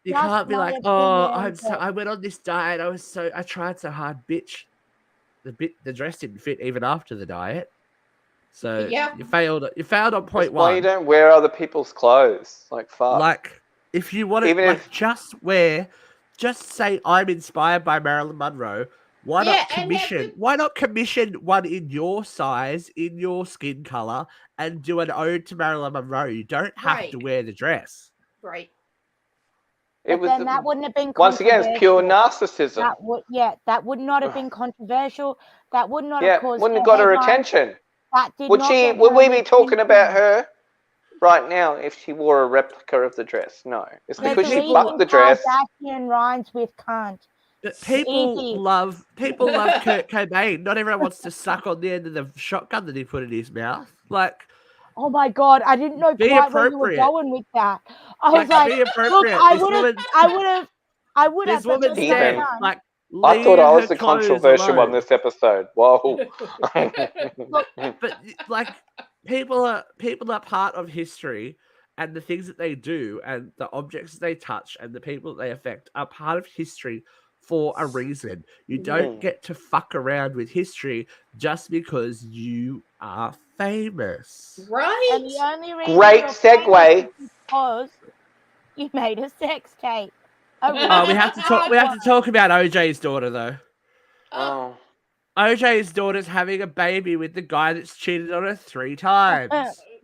you can't be like, I went on this diet. I tried so hard, bitch. The dress didn't fit even after the diet. So you failed on point one. Why you don't wear other people's clothes? Like fuck. Like if you want to, just say I'm inspired by Marilyn Monroe. Why not commission one in your size, in your skin color, and do an ode to Marilyn Monroe? You don't have to wear the dress. Right. That wouldn't have been once again, it's pure narcissism. That would not have been controversial. That would not have caused. Wouldn't have got her attention. Would we be talking about her right now if she wore a replica of the dress? No, it's because she fucked the dress. Kardashian rhymes with cunt. But people love Kurt Cobain. Not everyone wants to suck on the end of the shotgun that he put in his mouth. Like, oh my god, I didn't know quite where you were going with that. I was like, look, I would have. This woman said, like, I thought I was the controversial one this episode. Whoa. But like, people are part of history, and the things that they do, and the objects they touch, and the people that they affect are part of history for a reason. You don't get to fuck around with history just because you are famous. Right. And the only reason great segue. Because you made a sex tape. We have to talk about OJ's daughter though. Oh. OJ's daughter's having a baby with the guy that's cheated on her 3 times.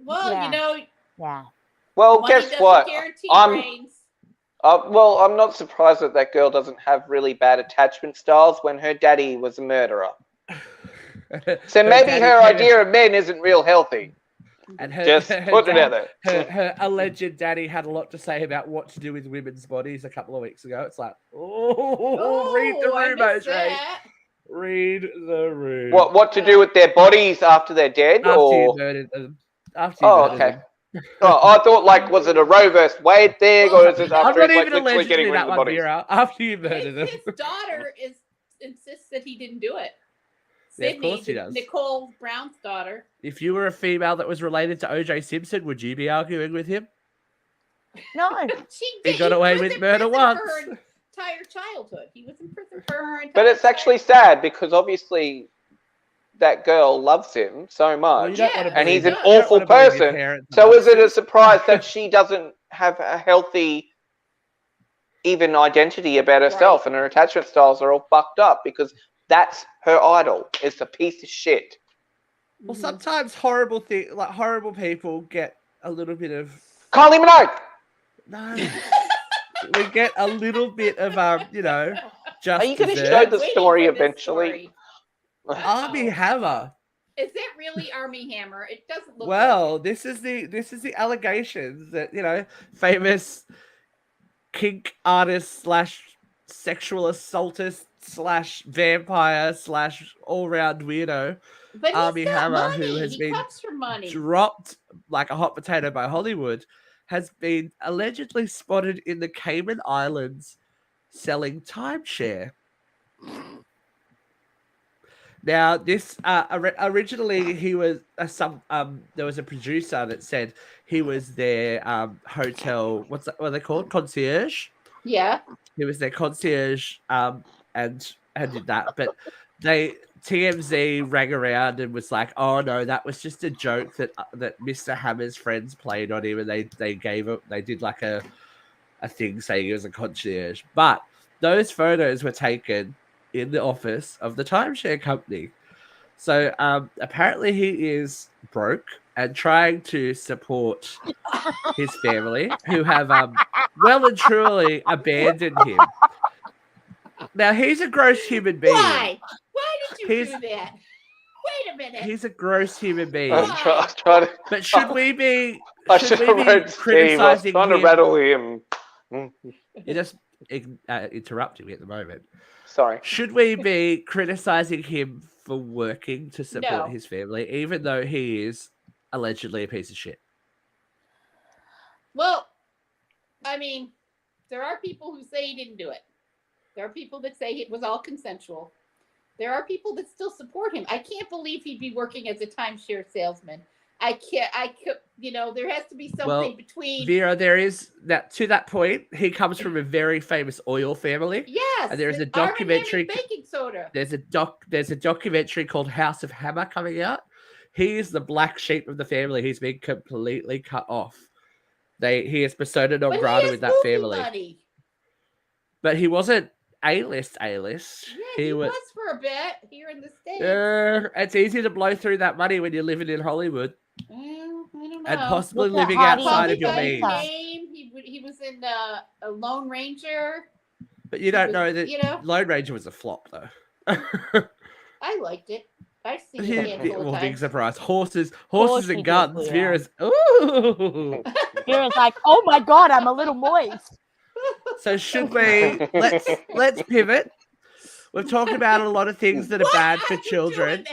Well, Well, guess what? I'm not surprised that girl doesn't have really bad attachment styles when her daddy was a murderer. So maybe her idea of men isn't real healthy. And put it out there. Her alleged daddy had a lot to say about what to do with women's bodies a couple of weeks ago. It's like, read the room, OJ. Read the room. What to do with their bodies after they're dead? After you murdered them. Okay. I thought, was it a Roe vs. Wade thing, or is it after he's literally getting rid of the bodies? After you murdered them. His daughter insists that he didn't do it. Yeah, of course he does. Nicole Brown's daughter. If you were a female that was related to OJ Simpson, would you be arguing with him? No. He got away with murder once. For her entire childhood. He was in prison for her entire But it's actually sad because obviously that girl loves him so much, and he's an awful person. So is it a surprise that she doesn't have a healthy, even identity about herself, and her attachment styles are all fucked up because that's her idol. It's a piece of shit. Well, sometimes horrible people get a little bit of Kylie Minogue. No, we get a little bit of just. Are you going to show the story eventually? Army Hammer. Is that really Army Hammer? It doesn't look. Well, this is the allegations that famous kink artist / sexual assaultist / vampire / all round weirdo Army Hammer, who has been dropped like a hot potato by Hollywood, has been allegedly spotted in the Cayman Islands selling timeshare. Now, this originally he was there was a producer that said he was their hotel. What are they called? Concierge. Yeah. He was their concierge and did that, but TMZ rang around and was like, "Oh no, that was just a joke that Mr. Hammer's friends played on him, and they did like a thing saying he was a concierge." But those photos were taken in the office of the timeshare company. So apparently he is broke and trying to support his family, who have well and truly abandoned him. Now, he's a gross human being. Why? Why did you do that? Wait a minute. He's a gross human being. But should we be criticizing him? I was trying to rattle him. You're just interrupting me at the moment. Sorry. Should we be criticizing him for working to support his family, even though he is allegedly a piece of shit. Well, I mean, there are people who say he didn't do it. There are people that say it was all consensual. There are people that still support him. I can't believe he'd be working as a timeshare salesman. I could, there has to be something between. Vera, there is that to that point. He comes from a very famous oil family. Yes, and there is a documentary. Baking soda. There's a documentary called House of Hammer coming out. He is the black sheep of the family. He's been completely cut off. He is persona non grata with that family. Money. But he wasn't A-list. Yeah, he was for a bit here in the States. It's easy to blow through that money when you're living in Hollywood. Well, I don't know. And possibly living outside of your means. He was in a Lone Ranger. But you don't know that Lone Ranger was a flop, though. I liked it. I've seen it. Big surprise. Horses and guns. Vera's, ooh. Vera's like, oh my God, I'm a little moist. So should we let's pivot. We've talked about a lot of things that are bad for children.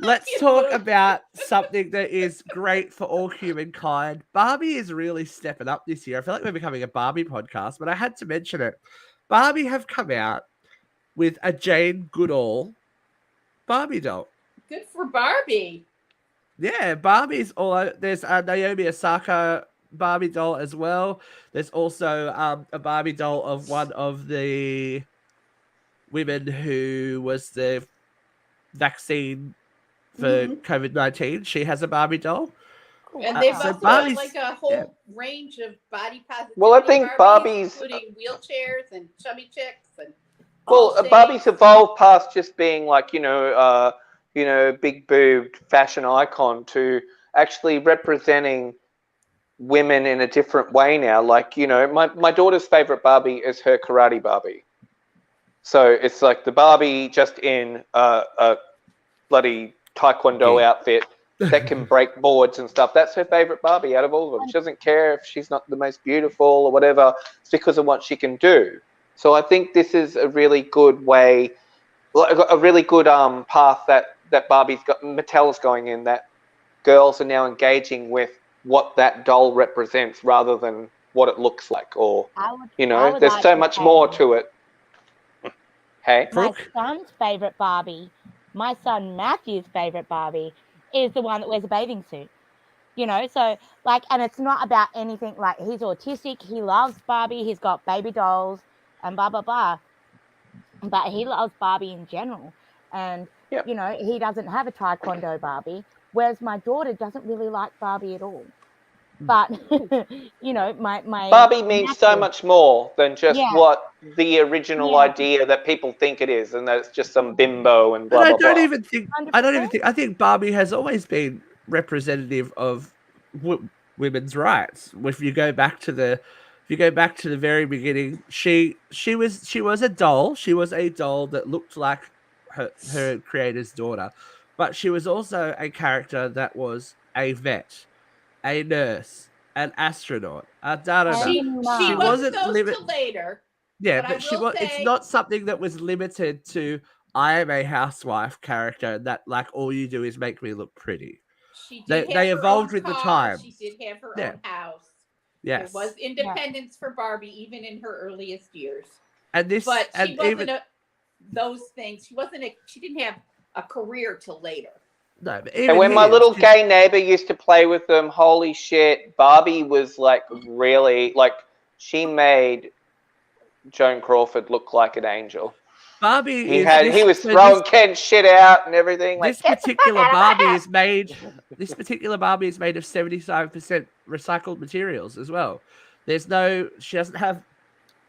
Let's talk about something that is great for all humankind. Barbie is really stepping up this year. I feel like we're becoming a Barbie podcast, but I had to mention it. Barbie have come out with a Jane Goodall Barbie doll. Good for Barbie. Yeah, Barbie's all over. There's a Naomi Osaka Barbie doll as well. There's also a Barbie doll of one of the women who was the vaccine for COVID-19. She has a Barbie doll. And they've also got like a whole range of body positivity. Well, I think Barbie's including wheelchairs and chubby chicks and. Barbie's evolved past just being like big boobed fashion icon to actually representing women in a different way now. Like my daughter's favorite Barbie is her karate Barbie. So it's like the Barbie just in a bloody taekwondo outfit that can break boards and stuff. That's her favorite Barbie out of all of them. She doesn't care if she's not the most beautiful or whatever. It's because of what she can do. So I think this is a really good way, a really good path that Barbie's got, Mattel's going in, that girls are now engaging with what that doll represents rather than what it looks like, or there's so much more to it. Hey, my son's favorite Barbie, my son Matthew's favorite Barbie, is the one that wears a bathing suit. So like, and it's not about anything like he's autistic. He loves Barbie. He's got baby dolls and blah blah blah. But he loves Barbie in general, and he doesn't have a taekwondo Barbie. Whereas my daughter doesn't really like Barbie at all. But my Barbie means so much more than just what the original idea that people think it is, and that it's just some bimbo and blah blah blah. I think Barbie has always been representative of women's rights. If you go back to the very beginning, she was a doll. She was a doll that looked like her creator's daughter, but she was also a character that was a vet, a nurse, an astronaut, a She wasn't limited later. Yeah, but she was. It's not something that was limited to I am a housewife character that like all you do is make me look pretty. They evolved with the time. She did have her own house. Yes, there was independence for Barbie even in her earliest years. And this, but she wasn't those things. She didn't have a career till later. No, but and when my little gay neighbor used to play with them, holy shit, Barbie was like really like she made Joan Crawford look like an angel. Barbie, he was throwing Ken's shit out and everything. This particular Barbie is made of 75% recycled materials as well. She doesn't have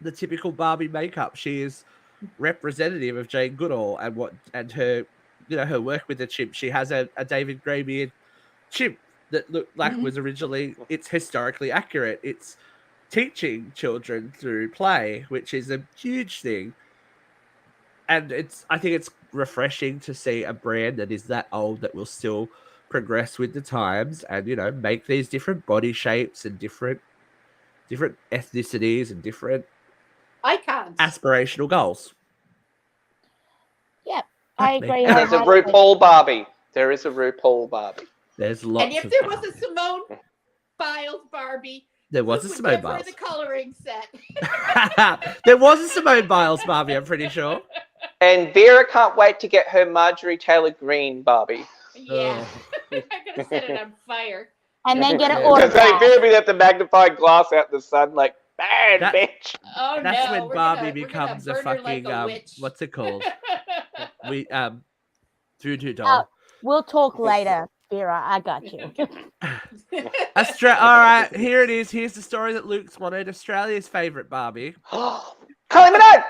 the typical Barbie makeup. She is representative of Jane Goodall and her her work with the chimp. She has a David Graybeard chimp that looked like was originally. It's historically accurate. It's teaching children through play, which is a huge thing. And I think it's refreshing to see a brand that is that old that will still progress with the times and make these different body shapes and different ethnicities and different icons, aspirational goals. Yeah, I agree. And there's a RuPaul Barbie. There is a RuPaul Barbie. There's lots. And if there was a Simone Biles Barbie, there was a Simone give her Biles. the coloring set. There was a Simone Biles Barbie, I'm pretty sure. And Vera can't wait to get her Marjorie Taylor Greene Barbie. Yeah. I'm going to set it on fire. And then get it Because autographed. Vera be at the magnifying glass out in the sun, like, bad bitch. Oh, That's no. when Barbie becomes a burn her fucking like a witch. what's it called? Voodoo doll. We'll talk later, Vera. I got you. All right, here it is. Here's the story that Luke's wanted. Australia's favourite Barbie Kylie Minogue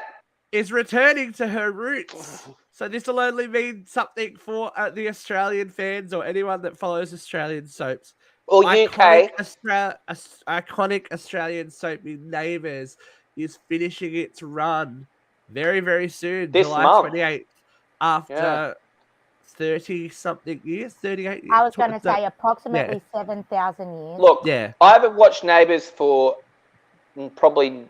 is returning to her roots. So this will only mean something for the Australian fans or anyone that follows Australian soaps. or UK. Iconic Australian soap Neighbours is finishing its run very, very soon. This July month. 28th. After 30-something years, 38 years. I was going to say approximately 7,000 years. Look, I haven't watched Neighbours for probably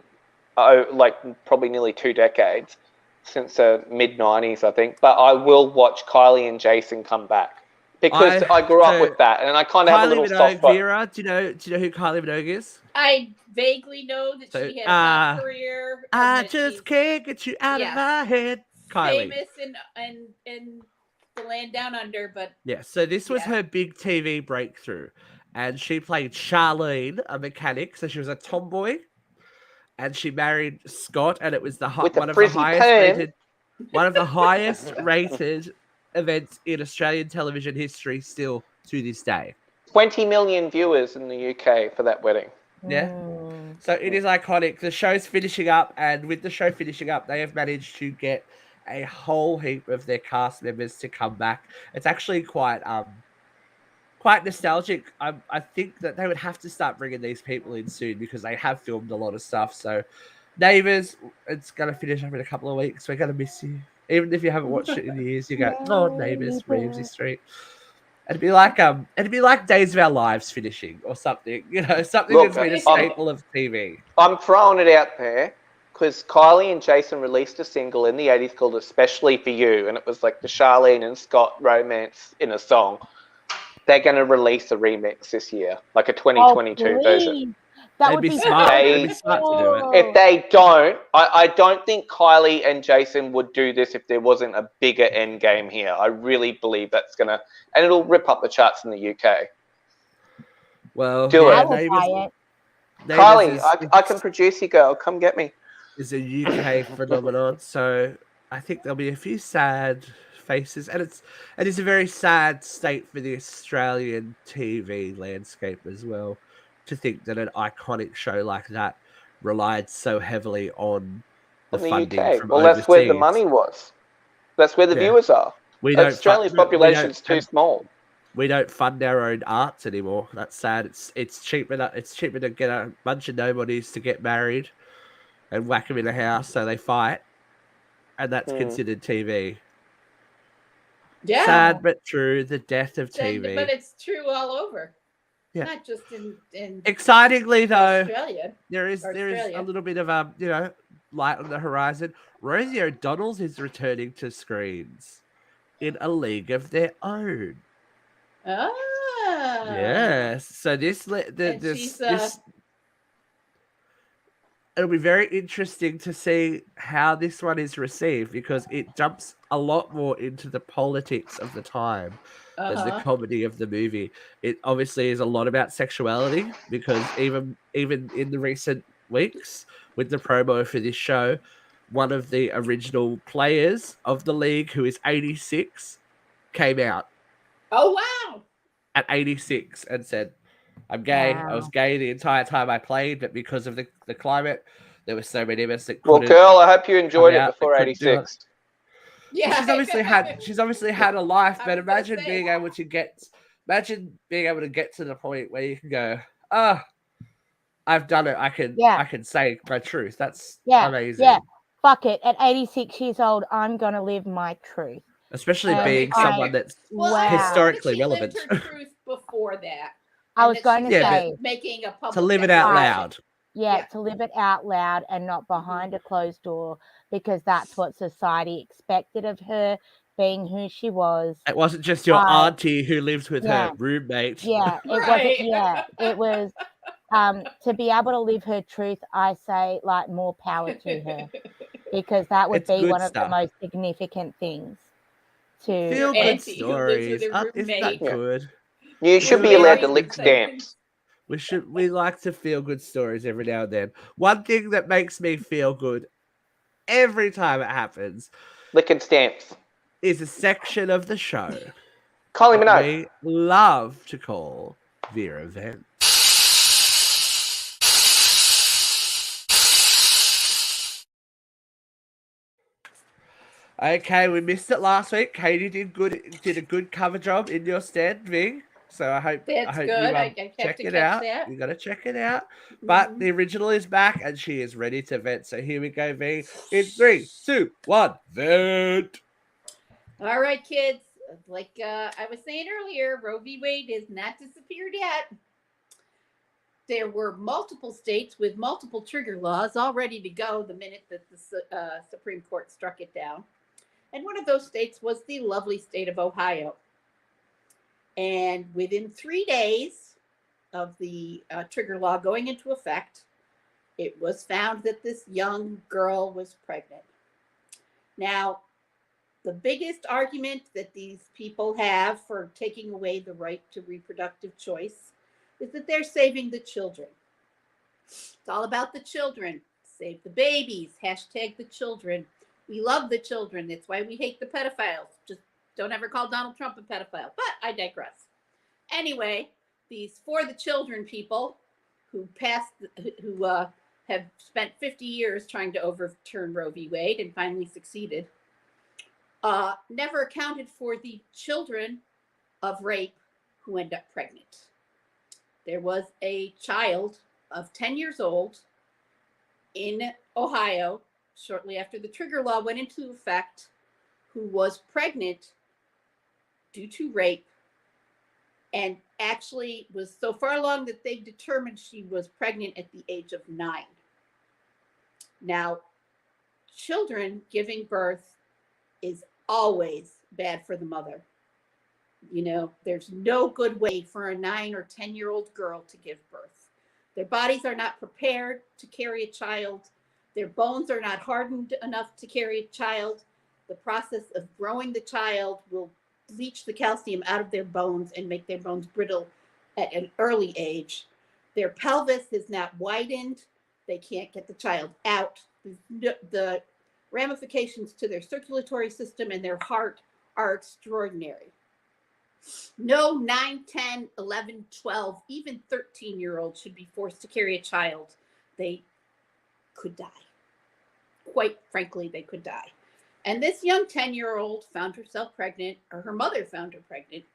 nearly 2 decades, since the mid-90s, I think. But I will watch Kylie and Jason come back because I grew up with that, and I kind of have a little soft spot. Vera, do you know who Kylie Minogue is? I vaguely know that she had a hot career. I just can't get you out of my head. Kylie. Famous in the land down under, but yeah. So this was her big TV breakthrough, and she played Charlene, a mechanic. So she was a tomboy, and she married Scott, and it was one of the highest rated events in Australian television history, still to this day. 20 million viewers in the UK for that wedding. Yeah. So it is iconic. The show's finishing up, and with the show finishing up, they have managed to get a whole heap of their cast members to come back. It's actually quite nostalgic. I think that they would have to start bringing these people in soon because they have filmed a lot of stuff. So Neighbours, it's going to finish up in a couple of weeks. We're going to miss you. Even if you haven't watched it in years, you go, oh, Neighbours, Ramsay Street. It'd be like Days of Our Lives finishing or something, something that's been a staple of TV. I'm throwing it out there because Kylie and Jason released a single in the 80s called Especially For You, and it was like the Charlene and Scott romance in a song. They're going to release a remix this year, like a 2022 version. That would be smart. They'd be smart to do it. If they don't, I don't think Kylie and Jason would do this if there wasn't a bigger end game here. I really believe that's going to, and it'll rip up the charts in the UK. Well, do it. Kylie, I can produce you, girl. Come get me. Is a UK phenomenon, so I think there'll be a few sad faces, and it's a very sad state for the Australian TV landscape as well. To think that an iconic show like that relied so heavily on the funding UK. from Well, overseas. that's where the money was. That's where the viewers are. Australia's population's too small. We don't fund our own arts anymore. That's sad. It's cheaper. It's cheaper to get a bunch of nobodies to get married and whack them in a house so they fight, and that's considered TV. Yeah, sad but true. The death of TV, but it's true all over. Yeah. Not just in excitingly though, Australia. There is a little bit of light on the horizon. Rosie O'Donnell's is returning to screens in A League of Their Own. Ah. Yes. So this it'll be very interesting to see how this one is received because it jumps a lot more into the politics of the time as the comedy of the movie. It obviously is a lot about sexuality because even in the recent weeks with the promo for this show, one of the original players of the league, who is 86, came out. Oh, wow. At 86 and said, I'm gay. Wow. I was gay the entire time I played, but because of the climate, there were so many of us that couldn't. Well, girl, I hope you enjoyed it before 86. Yeah, she's obviously had a life, but imagine being able to get to the point where you can go, I've done it. I can say my truth. That's amazing. Yeah, fuck it. At 86 years old, I'm gonna live my truth. Especially being someone that's historically relevant. She lived her truth before that. I was going to say making a public to live it out loud. Yeah, to live it out loud and not behind a closed door, because that's what society expected of her being who she was. It wasn't just your auntie who lived with her roommate. Yeah, it wasn't. Yeah, it was. To be able to live her truth, I say, like, more power to her, because that would be one of the most significant things. To feel good stories. Isn't that good? You should be allowed to lick stamps. We like to feel good stories every now and then. One thing that makes me feel good every time it happens, licking stamps, is a section of the show Kylie Minogue we love to call Vera Vent. Okay, we missed it last week. Katie did a good cover job in your stead, Ving. So I hope you check it out. That. You gotta check it out. But the original is back and she is ready to vent. So here we go, Ving. In 3, 2, 1, vent. All right, kids. Like I was saying earlier, Roe v. Wade has not disappeared yet. There were multiple states with multiple trigger laws all ready to go the minute that the Supreme Court struck it down. And one of those states was the lovely state of Ohio. And within 3 days of the trigger law going into effect, it was found that this young girl was pregnant. Now, the biggest argument that these people have for taking away the right to reproductive choice is that they're saving the children. It's all about the children. Save the babies. Hashtag the children. We love the children. That's why we hate the pedophiles. Just don't ever call Donald Trump a pedophile. But I digress. Anyway, these For the Children people who have spent 50 years trying to overturn Roe v. Wade and finally succeeded, never accounted for the children of rape who end up pregnant. There was a child of 10 years old in Ohio shortly after the trigger law went into effect who was pregnant due to rape and actually was so far along that they determined she was pregnant at the age of 9. Now, children giving birth is always bad for the mother. You know, there's no good way for a 9 or 10-year-old girl to give birth. Their bodies are not prepared to carry a child. Their bones are not hardened enough to carry a child. The process of growing the child will bleach the calcium out of their bones and make their bones brittle at an early age. Their pelvis is not widened. They can't get the child out. The ramifications to their circulatory system and their heart are extraordinary. No 9, 10, 11, 12, even 13-year-olds should be forced to carry a child. They could die. Quite frankly, they could die. And this young 10-year-old found herself pregnant, or her mother found her pregnant.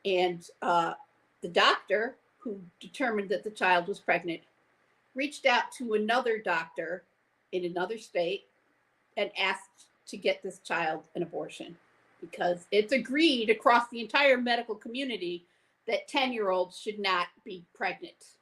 And the doctor who determined that the child was pregnant reached out to another doctor in another state and asked to get this child an abortion, because it's agreed across the entire medical community that 10-year-olds should not be pregnant.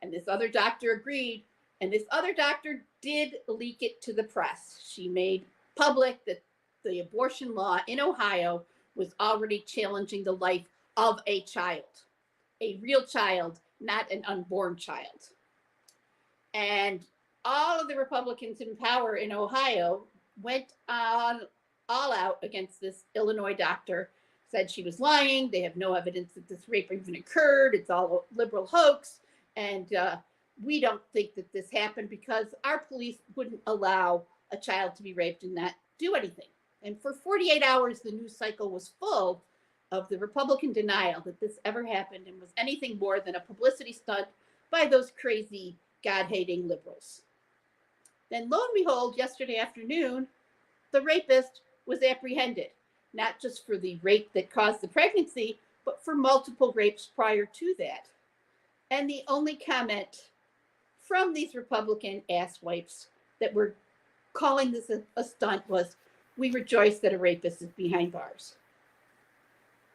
And this other doctor agreed, and this other doctor did leak it to the press. She made public that the abortion law in Ohio was already challenging the life of a child, a real child, not an unborn child. And all of the Republicans in power in Ohio went on all out against this Illinois doctor, said she was lying. They have no evidence that this rape even occurred. It's all a liberal hoax. And we don't think that this happened because our police wouldn't allow a child to be raped and not do anything. And for 48 hours, the news cycle was full of the Republican denial that this ever happened and was anything more than a publicity stunt by those crazy, God-hating liberals. Then lo and behold, yesterday afternoon, the rapist was apprehended, not just for the rape that caused the pregnancy, but for multiple rapes prior to that. And the only comment from these Republican asswipes that were calling this a stunt was, "We rejoice that a rapist is behind bars."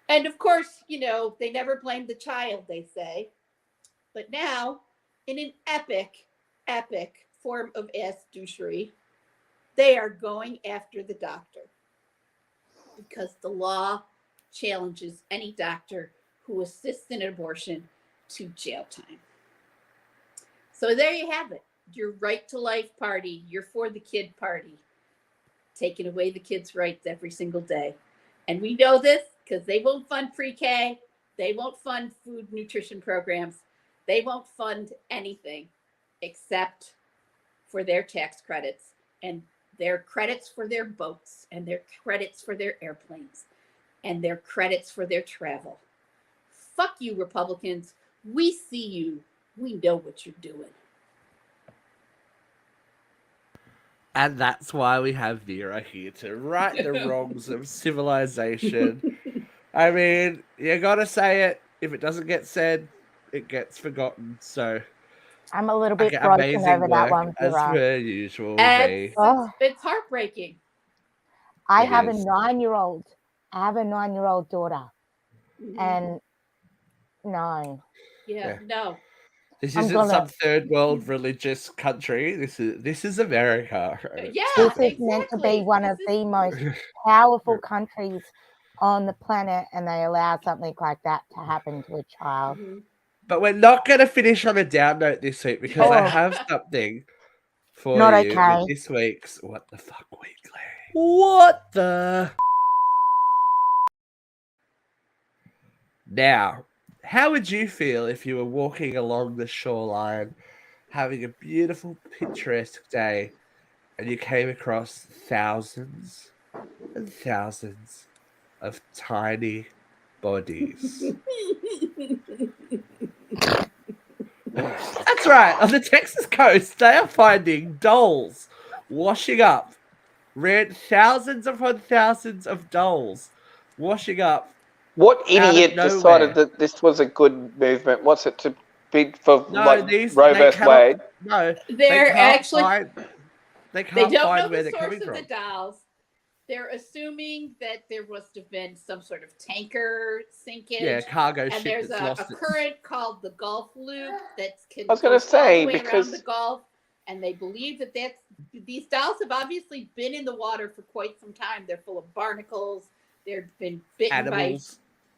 And of course, you know, they never blamed the child, they say. But now, in an epic form of ass douchery, they are going after the doctor. because the law challenges any doctor who assists in an abortion to jail time. So there you have it. Your right to life party, your for the kid party, taking away the kids' rights every single day. And we know this because they won't fund pre-K. They won't fund food nutrition programs. They won't fund anything except for their tax credits and their credits for their boats and their credits for their airplanes and their credits for their travel. Fuck you, Republicans. We see you. We know what you're doing. And that's why we have Vera here to right the wrongs of civilization. I mean, you gotta say it. If it doesn't get said, it gets forgotten. So I'm a little bit broken over that one, as Vera. per usual. It's heartbreaking. I have a 9-year-old. I have a 9-year-old daughter, and no. Yeah, no. This isn't some third world religious country. This is America. Yeah, this is meant to be one of the most powerful countries on the planet, and they allow something like that to happen to a child. But we're not going to finish on a down note this week because I have something for you with this week's What the Fuck Weekly. What the? Now, how would you feel if you were walking along the shoreline, having a beautiful, picturesque day, and you came across thousands and thousands of tiny bodies? That's right. On the Texas coast, they are finding dolls washing up. Thousands upon thousands of dolls washing up. What idiot decided that this was a good movement? What's it too big for Roe vs. Wade? No, they're actually they don't know find the where they're source coming of from. the dolls. They're assuming that there must have been some sort of tanker sinkage. Yeah, cargo ship. And there's that's a lost current called the Gulf Loop that can I was going to say around the Gulf, and they believe that these dolls have obviously been in the water for quite some time. They're full of barnacles. They've been bitten by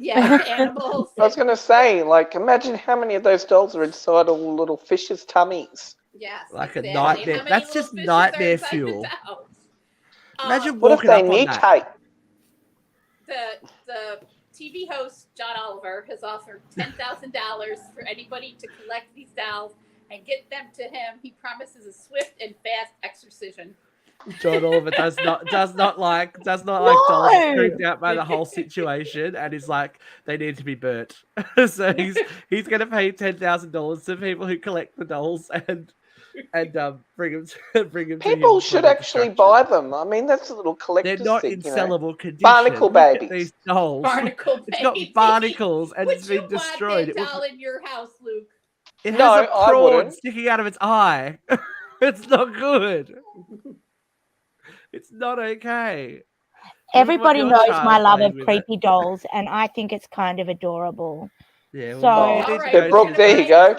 animals. I was going to say, like, imagine how many of those dolls are inside all little fishes' tummies. Yes, like a nightmare. That's just nightmare fuel. Imagine what if walking they up mutate? The TV host John Oliver has offered $10,000 for anybody to collect these dolls and get them to him. He promises a swift and fast exorcism. John Oliver does not like dolls freaked out by the whole situation, and is like, they need to be burnt. So he's going to pay $10,000 to people who collect the dolls and bring them. People should actually buy them. I mean, that's a little collector's They're not thing, in sellable condition. Barnacle babies. These dolls. Barnacle It's got barnacles and it's been destroyed. Would you want that doll in your house, Luke? It has a prawn sticking out of its eye. It's not good. It's not okay. Everybody knows my love of creepy dolls, and I think it's kind of adorable. Yeah, well, so Brooke, there you go.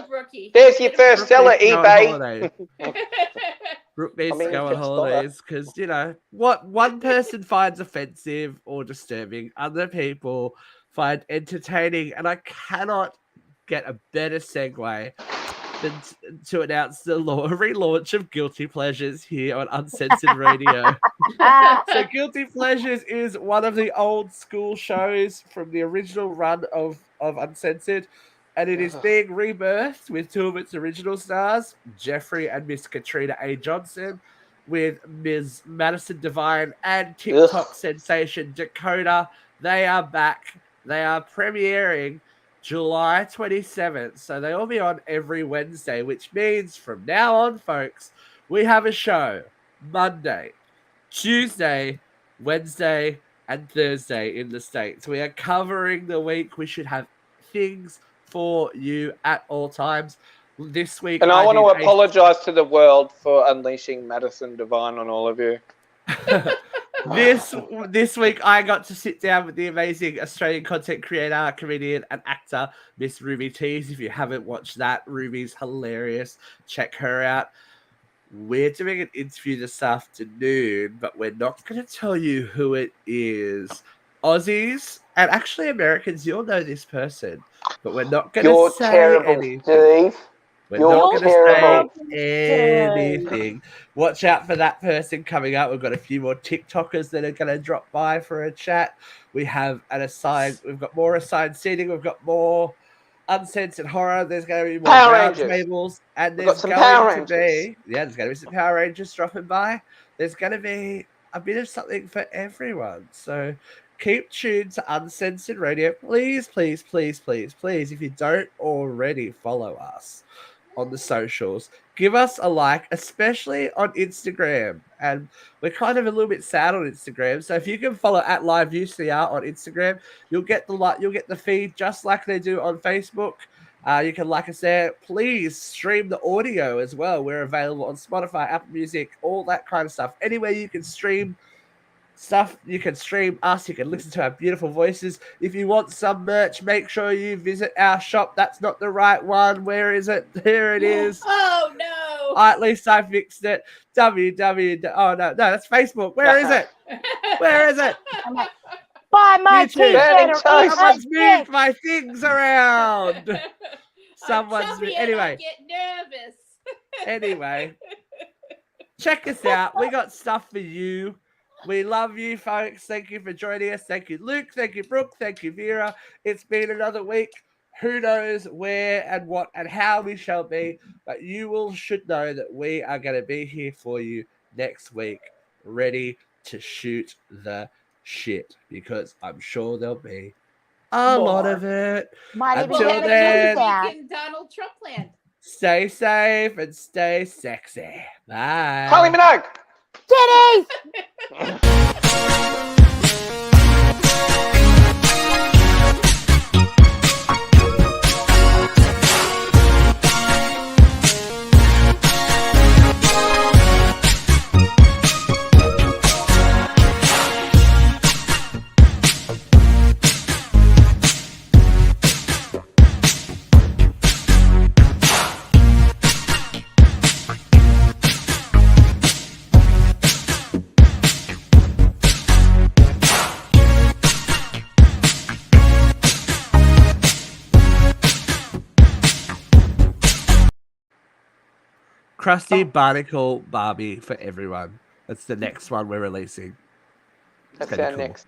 There's your first seller, eBay. Brooke needs to go on holidays because, you know, what one person finds offensive or disturbing, other people find entertaining, and I cannot get a better segue than to announce the relaunch of Guilty Pleasures here on Uncensored Radio. So Guilty Pleasures is one of the old school shows from the original run of Uncensored, and it is being rebirthed with two of its original stars, Jeffrey and Miss Katrina A. Johnson, with Ms. Madison Devine and TikTok sensation Dakota. They are back. They are premiering July 27th. So they will be on every Wednesday, which means from now on, folks, we have a show Monday, Tuesday, Wednesday, and Thursday in the States. We are covering the week. We should have things for you at all times. This week, and I want to apologize to the world for unleashing Madison Devine on all of you. This week, I got to sit down with the amazing Australian content creator, comedian, and actor, Miss Ruby Tees. If you haven't watched that, Ruby's hilarious. Check her out. We're doing an interview this afternoon, but we're not going to tell you who it is. Aussies and actually Americans, you'll know this person, but we're not going to say terrible, anything. Steve. We're You're not going to terrible. say anything. Watch out for that person coming up. We've got a few more TikTokers that are going to drop by for a chat. We have we've got more assigned seating. We've got more uncensored horror. There's going to be more Power round Rangers. tables, and We've got there's some going Power to Rangers. be there's going to be some Power Rangers dropping by. There's going to be a bit of something for everyone. So keep tuned to Uncensored Radio. Please, please, please, please, please, if you don't already follow us on the socials, give us a like, especially on Instagram. And we're kind of a little bit sad on Instagram. So if you can follow at Live UCR on Instagram, you'll get the feed just like they do on Facebook. You can like us there. Please stream the audio as well. We're available on Spotify, Apple Music, all that kind of stuff. Anywhere you can stream stuff, you can stream us, you can listen to our beautiful voices. If you want some merch, make sure you visit our shop. That's not the right one. Where is it? Here it is. Oh no. At least I fixed it. Oh no, that's Facebook. Where is it? Where is it? Buy my YouTube. t-shirt. Someone's moved my things around. Someone's anyway. Get nervous. Anyway, check us out. We got stuff for you. We love you, folks. Thank you for joining us. Thank you, Luke. Thank you, Brooke. Thank you, Vera. It's been another week. Who knows where and what and how we shall be, but you should know that we are going to be here for you next week, ready to shoot the shit, because I'm sure there'll be a lot of it. Until then, in Donald Trump land. Stay safe and stay sexy. Bye. Kylie Minogue. Titties! Crusty Barnacle Barbie for everyone. That's the next one we're releasing. That's Kinda our cool. next.